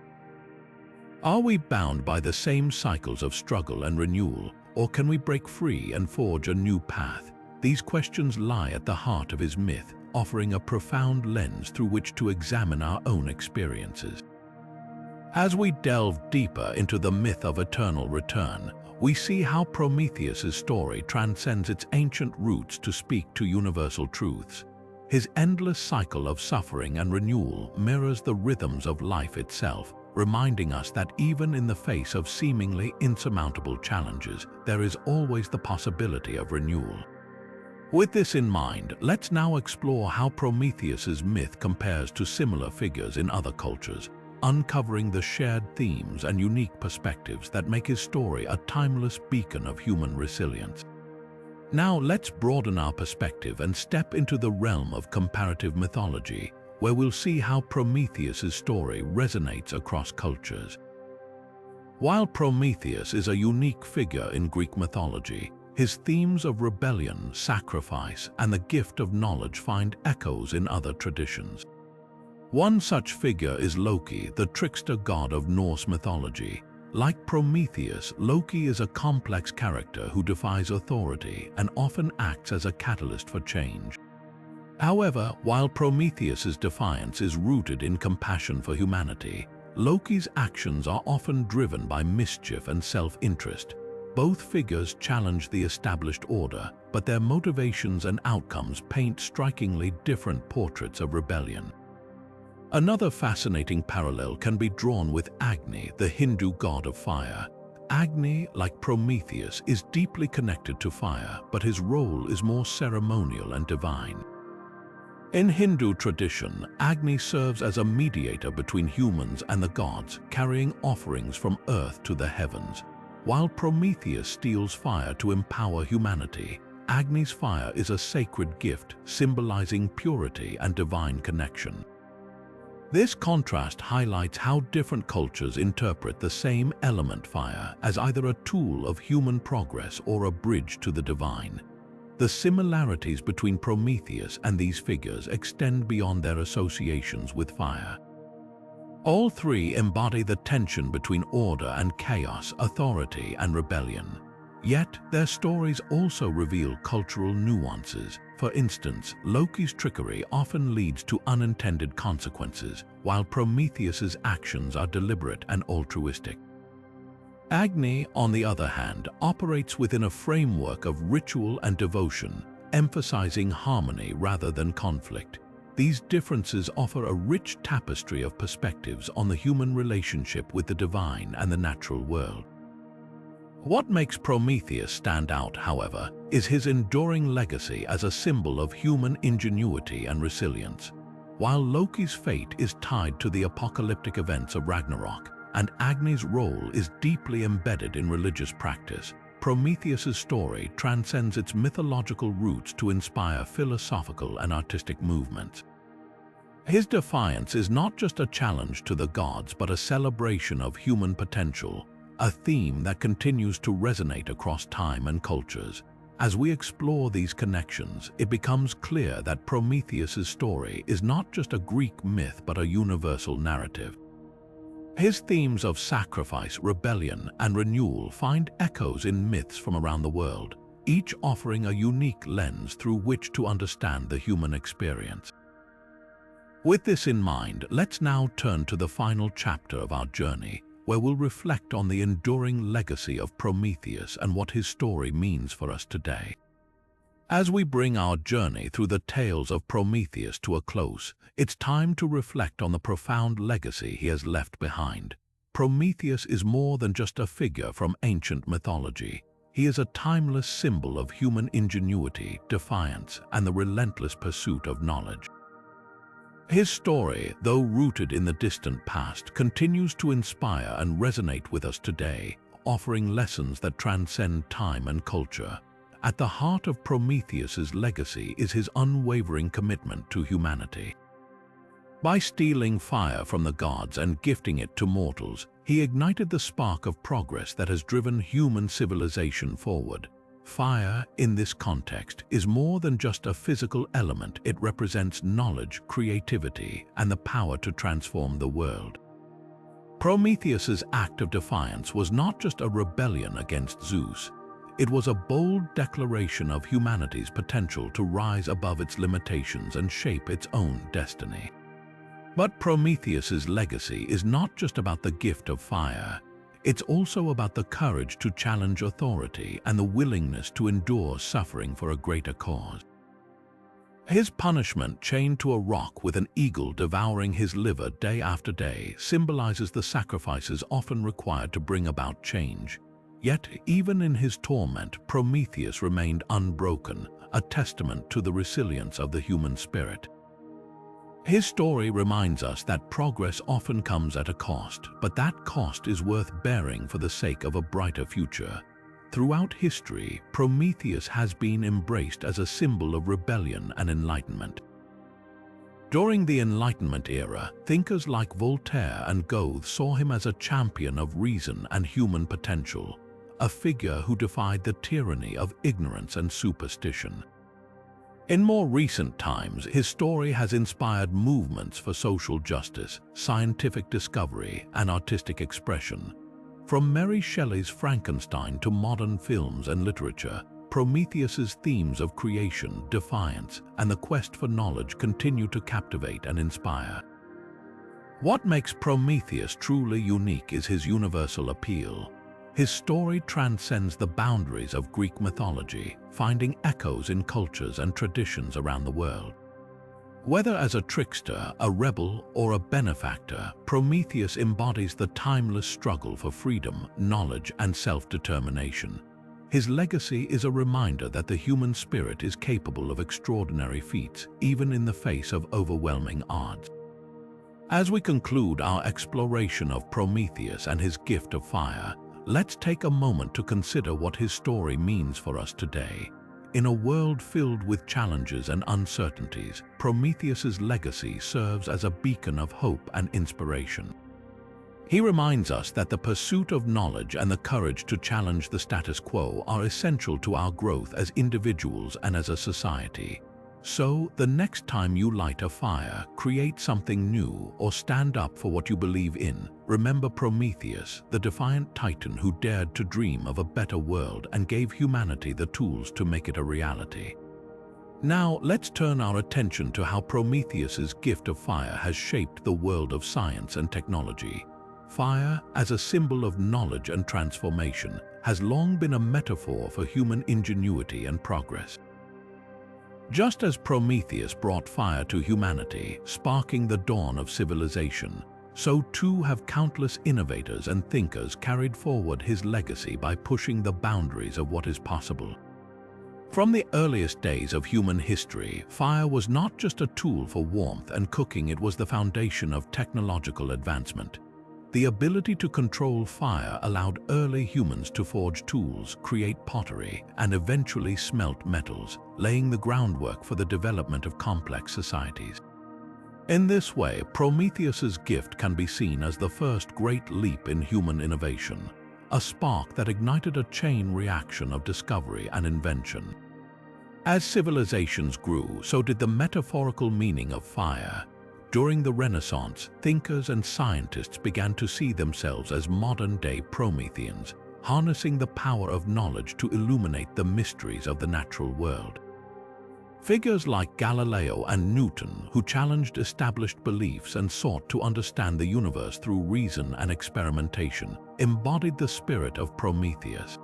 Are we bound by the same cycles of struggle and renewal, or can we break free and forge a new path? These questions lie at the heart of his myth, offering a profound lens through which to examine our own experiences. As we delve deeper into the myth of eternal return, we see how Prometheus's story transcends its ancient roots to speak to universal truths. His endless cycle of suffering and renewal mirrors the rhythms of life itself, reminding us that even in the face of seemingly insurmountable challenges, there is always the possibility of renewal. With this in mind, let's now explore how Prometheus's myth compares to similar figures in other cultures, uncovering the shared themes and unique perspectives that make his story a timeless beacon of human resilience. Now let's broaden our perspective and step into the realm of comparative mythology, where we'll see how Prometheus's story resonates across cultures. While Prometheus is a unique figure in Greek mythology, his themes of rebellion, sacrifice, and the gift of knowledge find echoes in other traditions. One such figure is Loki, the trickster god of Norse mythology. Like Prometheus, Loki is a complex character who defies authority and often acts as a catalyst for change. However, while Prometheus's defiance is rooted in compassion for humanity, Loki's actions are often driven by mischief and self-interest. Both figures challenge the established order, but their motivations and outcomes paint strikingly different portraits of rebellion. Another fascinating parallel can be drawn with Agni, the Hindu god of fire. Agni, like Prometheus, is deeply connected to fire, but his role is more ceremonial and divine. In Hindu tradition, Agni serves as a mediator between humans and the gods, carrying offerings from earth to the heavens. While Prometheus steals fire to empower humanity, Agni's fire is a sacred gift, symbolizing purity and divine connection. This contrast highlights how different cultures interpret the same element, fire, as either a tool of human progress or a bridge to the divine. The similarities between Prometheus and these figures extend beyond their associations with fire. All three embody the tension between order and chaos, authority and rebellion. Yet, their stories also reveal cultural nuances. For instance, Loki's trickery often leads to unintended consequences, while Prometheus's actions are deliberate and altruistic. Agni, on the other hand, operates within a framework of ritual and devotion, emphasizing harmony rather than conflict. These differences offer a rich tapestry of perspectives on the human relationship with the divine and the natural world. What makes Prometheus stand out, however, is his enduring legacy as a symbol of human ingenuity and resilience. While Loki's fate is tied to the apocalyptic events of Ragnarok, and Agni's role is deeply embedded in religious practice, Prometheus's story transcends its mythological roots to inspire philosophical and artistic movements. His defiance is not just a challenge to the gods but a celebration of human potential, a theme that continues to resonate across time and cultures. As we explore these connections, it becomes clear that Prometheus's story is not just a Greek myth but a universal narrative. His themes of sacrifice, rebellion, and renewal find echoes in myths from around the world, each offering a unique lens through which to understand the human experience. With this in mind, let's now turn to the final chapter of our journey, where we'll reflect on the enduring legacy of Prometheus and what his story means for us today. As we bring our journey through the tales of Prometheus to a close, it's time to reflect on the profound legacy he has left behind. Prometheus is more than just a figure from ancient mythology. He is a timeless symbol of human ingenuity, defiance, and the relentless pursuit of knowledge. His story, though rooted in the distant past, continues to inspire and resonate with us today, offering lessons that transcend time and culture. At the heart of Prometheus's legacy is his unwavering commitment to humanity. By stealing fire from the gods and gifting it to mortals, he ignited the spark of progress that has driven human civilization forward. Fire, in this context, is more than just a physical element. It represents knowledge, creativity, and the power to transform the world. Prometheus's act of defiance was not just a rebellion against Zeus. It was a bold declaration of humanity's potential to rise above its limitations and shape its own destiny. But Prometheus's legacy is not just about the gift of fire. It's also about the courage to challenge authority and the willingness to endure suffering for a greater cause. His punishment, chained to a rock with an eagle devouring his liver day after day, symbolizes the sacrifices often required to bring about change. Yet, even in his torment, Prometheus remained unbroken, a testament to the resilience of the human spirit. His story reminds us that progress often comes at a cost, but that cost is worth bearing for the sake of a brighter future. Throughout history, Prometheus has been embraced as a symbol of rebellion and enlightenment. During the Enlightenment era, thinkers like Voltaire and Goethe saw him as a champion of reason and human potential, a figure who defied the tyranny of ignorance and superstition. In more recent times, his story has inspired movements for social justice, scientific discovery, and artistic expression. From Mary Shelley's Frankenstein to modern films and literature, Prometheus's themes of creation, defiance, and the quest for knowledge continue to captivate and inspire. What makes Prometheus truly unique is his universal appeal. His story transcends the boundaries of Greek mythology, finding echoes in cultures and traditions around the world. Whether as a trickster, a rebel, or a benefactor, Prometheus embodies the timeless struggle for freedom, knowledge, and self-determination. His legacy is a reminder that the human spirit is capable of extraordinary feats, even in the face of overwhelming odds. As we conclude our exploration of Prometheus and his gift of fire, let's take a moment to consider what his story means for us today. In a world filled with challenges and uncertainties, Prometheus's legacy serves as a beacon of hope and inspiration. He reminds us that the pursuit of knowledge and the courage to challenge the status quo are essential to our growth as individuals and as a society. So, the next time you light a fire, create something new, or stand up for what you believe in, remember Prometheus, the defiant titan who dared to dream of a better world and gave humanity the tools to make it a reality. Now, let's turn our attention to how Prometheus's gift of fire has shaped the world of science and technology. Fire, as a symbol of knowledge and transformation, has long been a metaphor for human ingenuity and progress. Just as Prometheus brought fire to humanity, sparking the dawn of civilization, so too have countless innovators and thinkers carried forward his legacy by pushing the boundaries of what is possible. From the earliest days of human history, fire was not just a tool for warmth and cooking, it was the foundation of technological advancement. The ability to control fire allowed early humans to forge tools, create pottery, and eventually smelt metals, laying the groundwork for the development of complex societies. In this way, Prometheus's gift can be seen as the first great leap in human innovation, a spark that ignited a chain reaction of discovery and invention. As civilizations grew, so did the metaphorical meaning of fire. During the Renaissance, thinkers and scientists began to see themselves as modern-day Prometheans, harnessing the power of knowledge to illuminate the mysteries of the natural world. Figures like Galileo and Newton, who challenged established beliefs and sought to understand the universe through reason and experimentation, embodied the spirit of Prometheus.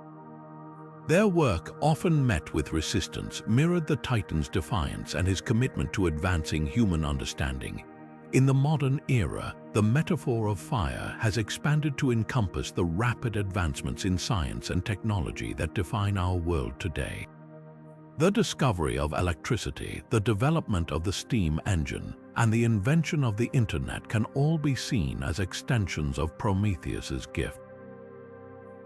Their work, often met with resistance, mirrored the Titan's defiance and his commitment to advancing human understanding. In the modern era, the metaphor of fire has expanded to encompass the rapid advancements in science and technology that define our world today. The discovery of electricity, the development of the steam engine, and the invention of the internet can all be seen as extensions of Prometheus's gift.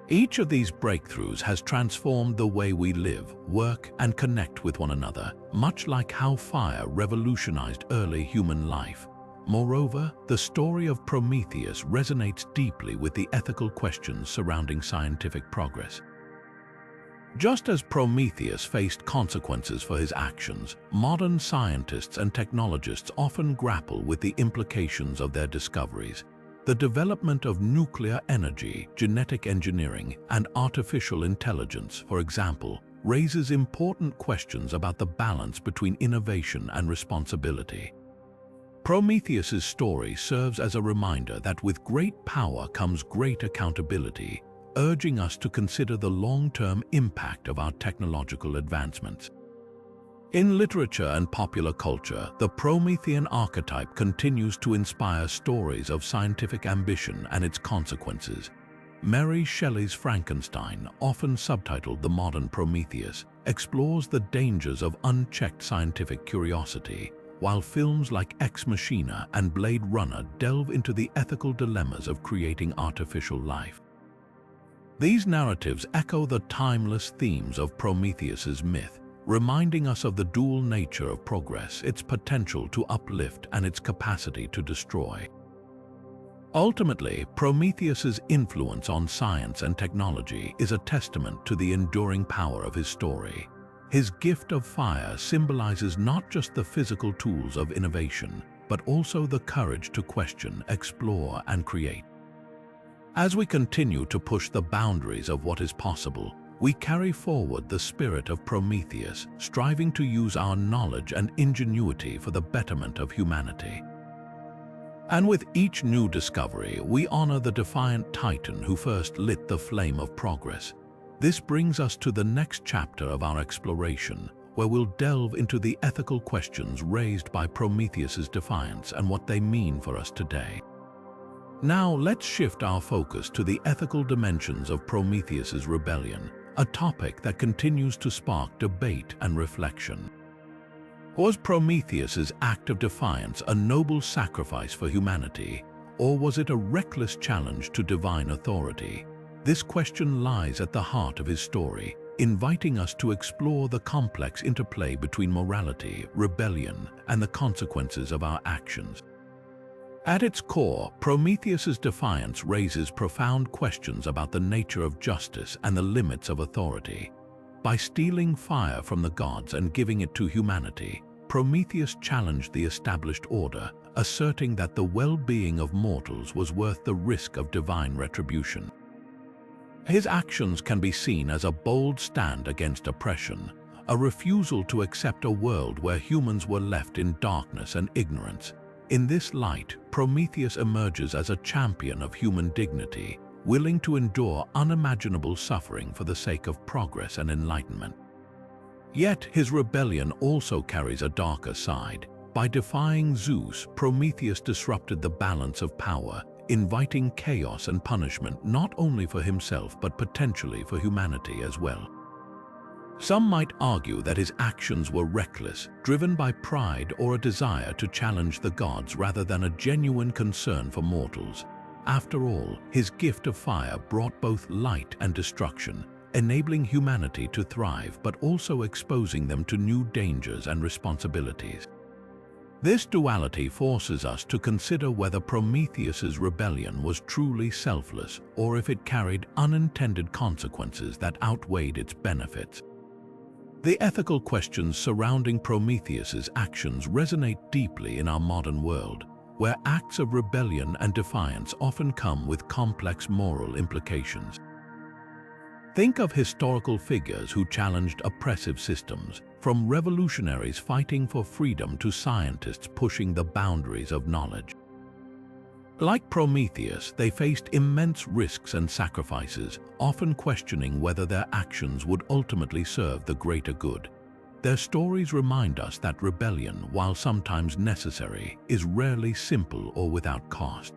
Each of these breakthroughs has transformed the way we live, work, and connect with one another, much like how fire revolutionized early human life. Moreover, the story of Prometheus resonates deeply with the ethical questions surrounding scientific progress. Just as Prometheus faced consequences for his actions, modern scientists and technologists often grapple with the implications of their discoveries. The development of nuclear energy, genetic engineering, and artificial intelligence, for example, raises important questions about the balance between innovation and responsibility. Prometheus's story serves as a reminder that with great power comes great accountability, urging us to consider the long-term impact of our technological advancements. In literature and popular culture, the Promethean archetype continues to inspire stories of scientific ambition and its consequences. Mary Shelley's Frankenstein, often subtitled The Modern Prometheus, explores the dangers of unchecked scientific curiosity, while films like Ex Machina and Blade Runner delve into the ethical dilemmas of creating artificial life. These narratives echo the timeless themes of Prometheus's myth, reminding us of the dual nature of progress, its potential to uplift and its capacity to destroy. Ultimately, Prometheus's influence on science and technology is a testament to the enduring power of his story. His gift of fire symbolizes not just the physical tools of innovation, but also the courage to question, explore, and create. As we continue to push the boundaries of what is possible, we carry forward the spirit of Prometheus, striving to use our knowledge and ingenuity for the betterment of humanity. And with each new discovery, we honor the defiant Titan who first lit the flame of progress. This brings us to the next chapter of our exploration, where we'll delve into the ethical questions raised by Prometheus's defiance and what they mean for us today. Now, let's shift our focus to the ethical dimensions of Prometheus's rebellion, a topic that continues to spark debate and reflection. Was Prometheus's act of defiance a noble sacrifice for humanity, or was it a reckless challenge to divine authority? This question lies at the heart of his story, inviting us to explore the complex interplay between morality, rebellion, and the consequences of our actions. At its core, Prometheus's defiance raises profound questions about the nature of justice and the limits of authority. By stealing fire from the gods and giving it to humanity, Prometheus challenged the established order, asserting that the well-being of mortals was worth the risk of divine retribution. His actions can be seen as a bold stand against oppression, a refusal to accept a world where humans were left in darkness and ignorance. In this light, Prometheus emerges as a champion of human dignity, willing to endure unimaginable suffering for the sake of progress and enlightenment. Yet his rebellion also carries a darker side. By defying Zeus, Prometheus disrupted the balance of power, inviting chaos and punishment not only for himself but potentially for humanity as well. Some might argue that his actions were reckless, driven by pride or a desire to challenge the gods rather than a genuine concern for mortals. After all, his gift of fire brought both light and destruction, enabling humanity to thrive but also exposing them to new dangers and responsibilities. This duality forces us to consider whether Prometheus's rebellion was truly selfless or if it carried unintended consequences that outweighed its benefits. The ethical questions surrounding Prometheus's actions resonate deeply in our modern world, where acts of rebellion and defiance often come with complex moral implications. Think of historical figures who challenged oppressive systems, from revolutionaries fighting for freedom to scientists pushing the boundaries of knowledge. Like Prometheus, they faced immense risks and sacrifices, often questioning whether their actions would ultimately serve the greater good. Their stories remind us that rebellion, while sometimes necessary, is rarely simple or without cost.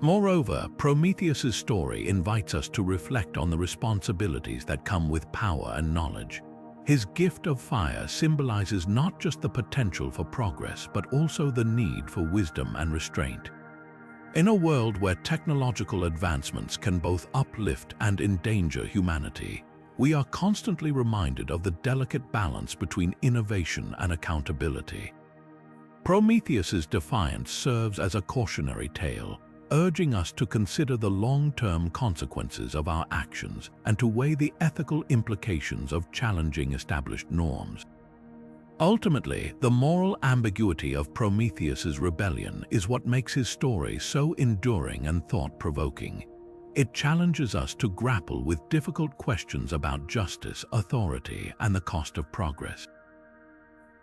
Moreover, Prometheus's story invites us to reflect on the responsibilities that come with power and knowledge. His gift of fire symbolizes not just the potential for progress, but also the need for wisdom and restraint. In a world where technological advancements can both uplift and endanger humanity, we are constantly reminded of the delicate balance between innovation and accountability. Prometheus's defiance serves as a cautionary tale, urging us to consider the long-term consequences of our actions and to weigh the ethical implications of challenging established norms. Ultimately, the moral ambiguity of Prometheus's rebellion is what makes his story so enduring and thought-provoking. It challenges us to grapple with difficult questions about justice, authority, and the cost of progress.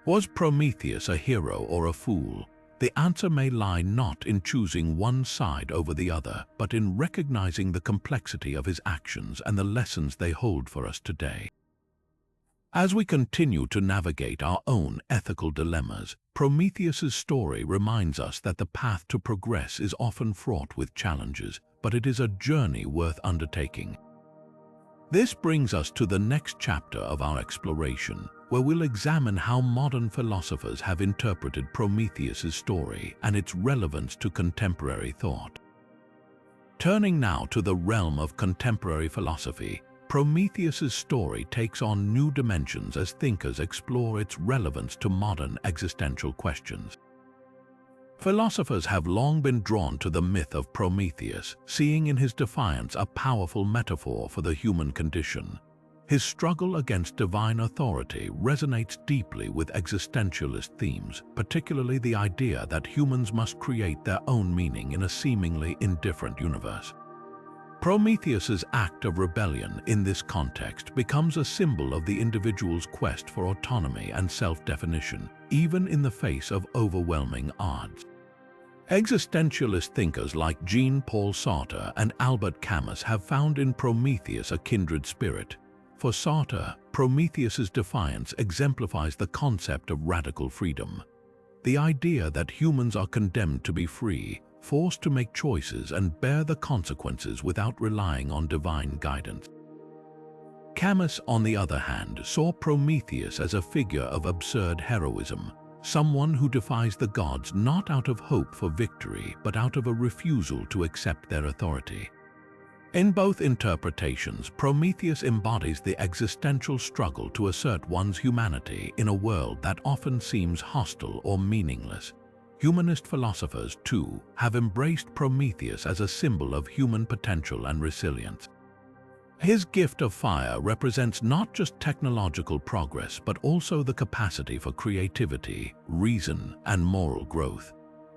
Was Prometheus a hero or a fool? The answer may lie not in choosing one side over the other, but in recognizing the complexity of his actions and the lessons they hold for us today. As we continue to navigate our own ethical dilemmas, Prometheus's story reminds us that the path to progress is often fraught with challenges, but it is a journey worth undertaking. This brings us to the next chapter of our exploration, where we'll examine how modern philosophers have interpreted Prometheus's story and its relevance to contemporary thought. Turning now to the realm of contemporary philosophy, Prometheus's story takes on new dimensions as thinkers explore its relevance to modern existential questions. Philosophers have long been drawn to the myth of Prometheus, seeing in his defiance a powerful metaphor for the human condition. His struggle against divine authority resonates deeply with existentialist themes, particularly the idea that humans must create their own meaning in a seemingly indifferent universe. Prometheus's act of rebellion in this context becomes a symbol of the individual's quest for autonomy and self-definition, even in the face of overwhelming odds. Existentialist thinkers like Jean-Paul Sartre and Albert Camus have found in Prometheus a kindred spirit. For Sartre, Prometheus's defiance exemplifies the concept of radical freedom. The idea that humans are condemned to be free, forced to make choices and bear the consequences without relying on divine guidance. Camus, on the other hand, saw Prometheus as a figure of absurd heroism, someone who defies the gods not out of hope for victory, but out of a refusal to accept their authority. In both interpretations, Prometheus embodies the existential struggle to assert one's humanity in a world that often seems hostile or meaningless. Humanist philosophers, too, have embraced Prometheus as a symbol of human potential and resilience. His gift of fire represents not just technological progress, but also the capacity for creativity, reason, and moral growth.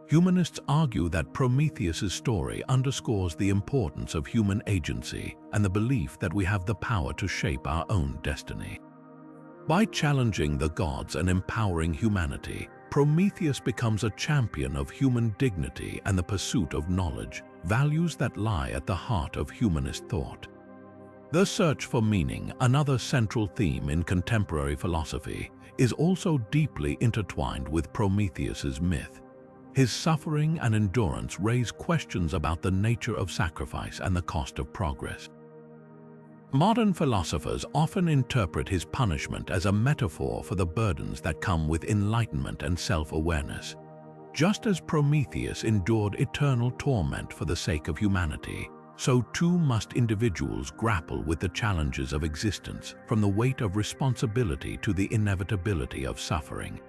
Humanists argue that Prometheus's story underscores the importance of human agency and the belief that we have the power to shape our own destiny. By challenging the gods and empowering humanity, Prometheus becomes a champion of human dignity and the pursuit of knowledge, values that lie at the heart of humanist thought. The search for meaning, another central theme in contemporary philosophy, is also deeply intertwined with Prometheus's myth. His suffering and endurance raise questions about the nature of sacrifice and the cost of progress. Modern philosophers often interpret his punishment as a metaphor for the burdens that come with enlightenment and self-awareness. Just as Prometheus endured eternal torment for the sake of humanity, so too must individuals grapple with the challenges of existence, from the weight of responsibility to the inevitability of suffering.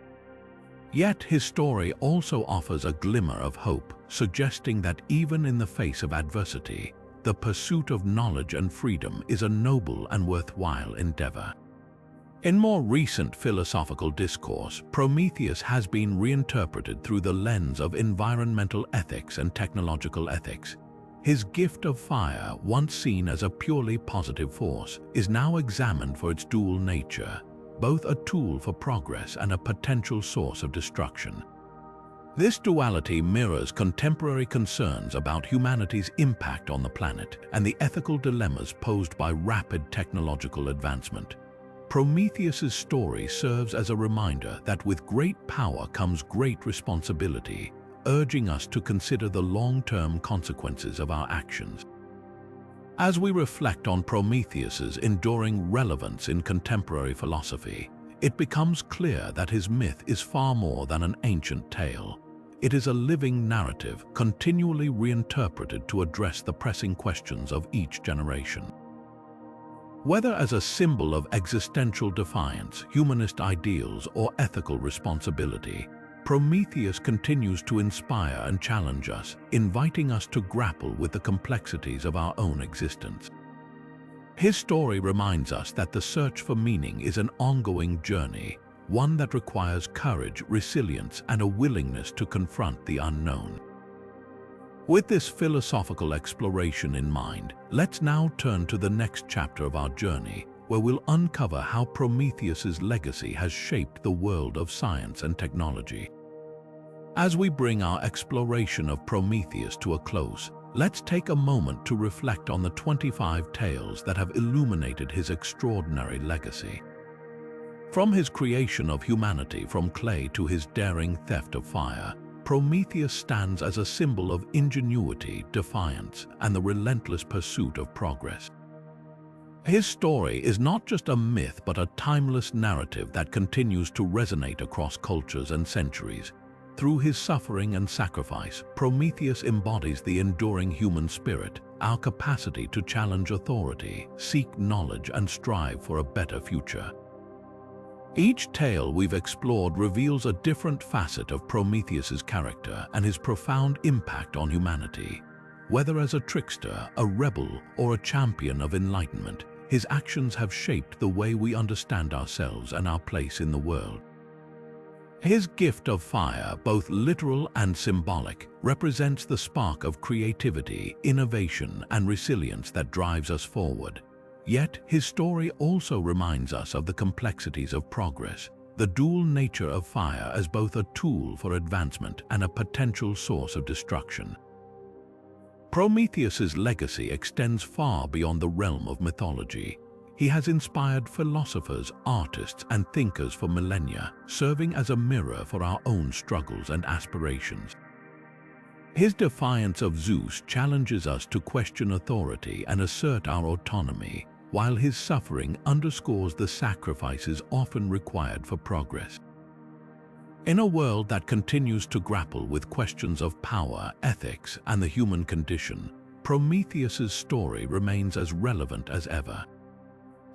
Yet his story also offers a glimmer of hope, suggesting that even in the face of adversity, the pursuit of knowledge and freedom is a noble and worthwhile endeavor. In more recent philosophical discourse, Prometheus has been reinterpreted through the lens of environmental ethics and technological ethics. His gift of fire, once seen as a purely positive force, is now examined for its dual nature, both a tool for progress and a potential source of destruction. This duality mirrors contemporary concerns about humanity's impact on the planet and the ethical dilemmas posed by rapid technological advancement. Prometheus's story serves as a reminder that with great power comes great responsibility, urging us to consider the long-term consequences of our actions. As we reflect on Prometheus's enduring relevance in contemporary philosophy, it becomes clear that his myth is far more than an ancient tale. It is a living narrative, continually reinterpreted to address the pressing questions of each generation. Whether as a symbol of existential defiance, humanist ideals, or ethical responsibility, Prometheus continues to inspire and challenge us, inviting us to grapple with the complexities of our own existence. His story reminds us that the search for meaning is an ongoing journey, one that requires courage, resilience, and a willingness to confront the unknown. With this philosophical exploration in mind, let's now turn to the next chapter of our journey, where we'll uncover how Prometheus's legacy has shaped the world of science and technology. As we bring our exploration of Prometheus to a close, let's take a moment to reflect on the 25 tales that have illuminated his extraordinary legacy. From his creation of humanity from clay to his daring theft of fire, Prometheus stands as a symbol of ingenuity, defiance, and the relentless pursuit of progress. His story is not just a myth but a timeless narrative that continues to resonate across cultures and centuries. Through his suffering and sacrifice, Prometheus embodies the enduring human spirit, our capacity to challenge authority, seek knowledge, and strive for a better future. Each tale we've explored reveals a different facet of Prometheus's character and his profound impact on humanity. Whether as a trickster, a rebel, or a champion of enlightenment, his actions have shaped the way we understand ourselves and our place in the world. His gift of fire, both literal and symbolic, represents the spark of creativity, innovation, and resilience that drives us forward. Yet, his story also reminds us of the complexities of progress, the dual nature of fire as both a tool for advancement and a potential source of destruction. Prometheus's legacy extends far beyond the realm of mythology. He has inspired philosophers, artists, and thinkers for millennia, serving as a mirror for our own struggles and aspirations. His defiance of Zeus challenges us to question authority and assert our autonomy, while his suffering underscores the sacrifices often required for progress. In a world that continues to grapple with questions of power, ethics, and the human condition, Prometheus's story remains as relevant as ever.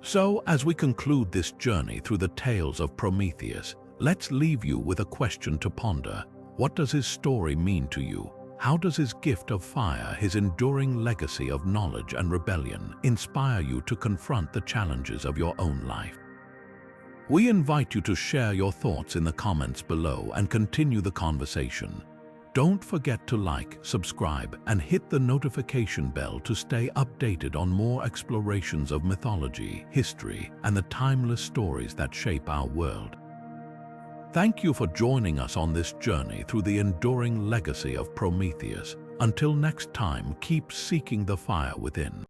So, as we conclude this journey through the tales of Prometheus, let's leave you with a question to ponder. What does his story mean to you? How does his gift of fire, his enduring legacy of knowledge and rebellion, inspire you to confront the challenges of your own life? We invite you to share your thoughts in the comments below and continue the conversation. Don't forget to like, subscribe, and hit the notification bell to stay updated on more explorations of mythology, history, and the timeless stories that shape our world. Thank you for joining us on this journey through the enduring legacy of Prometheus. Until next time, keep seeking the fire within.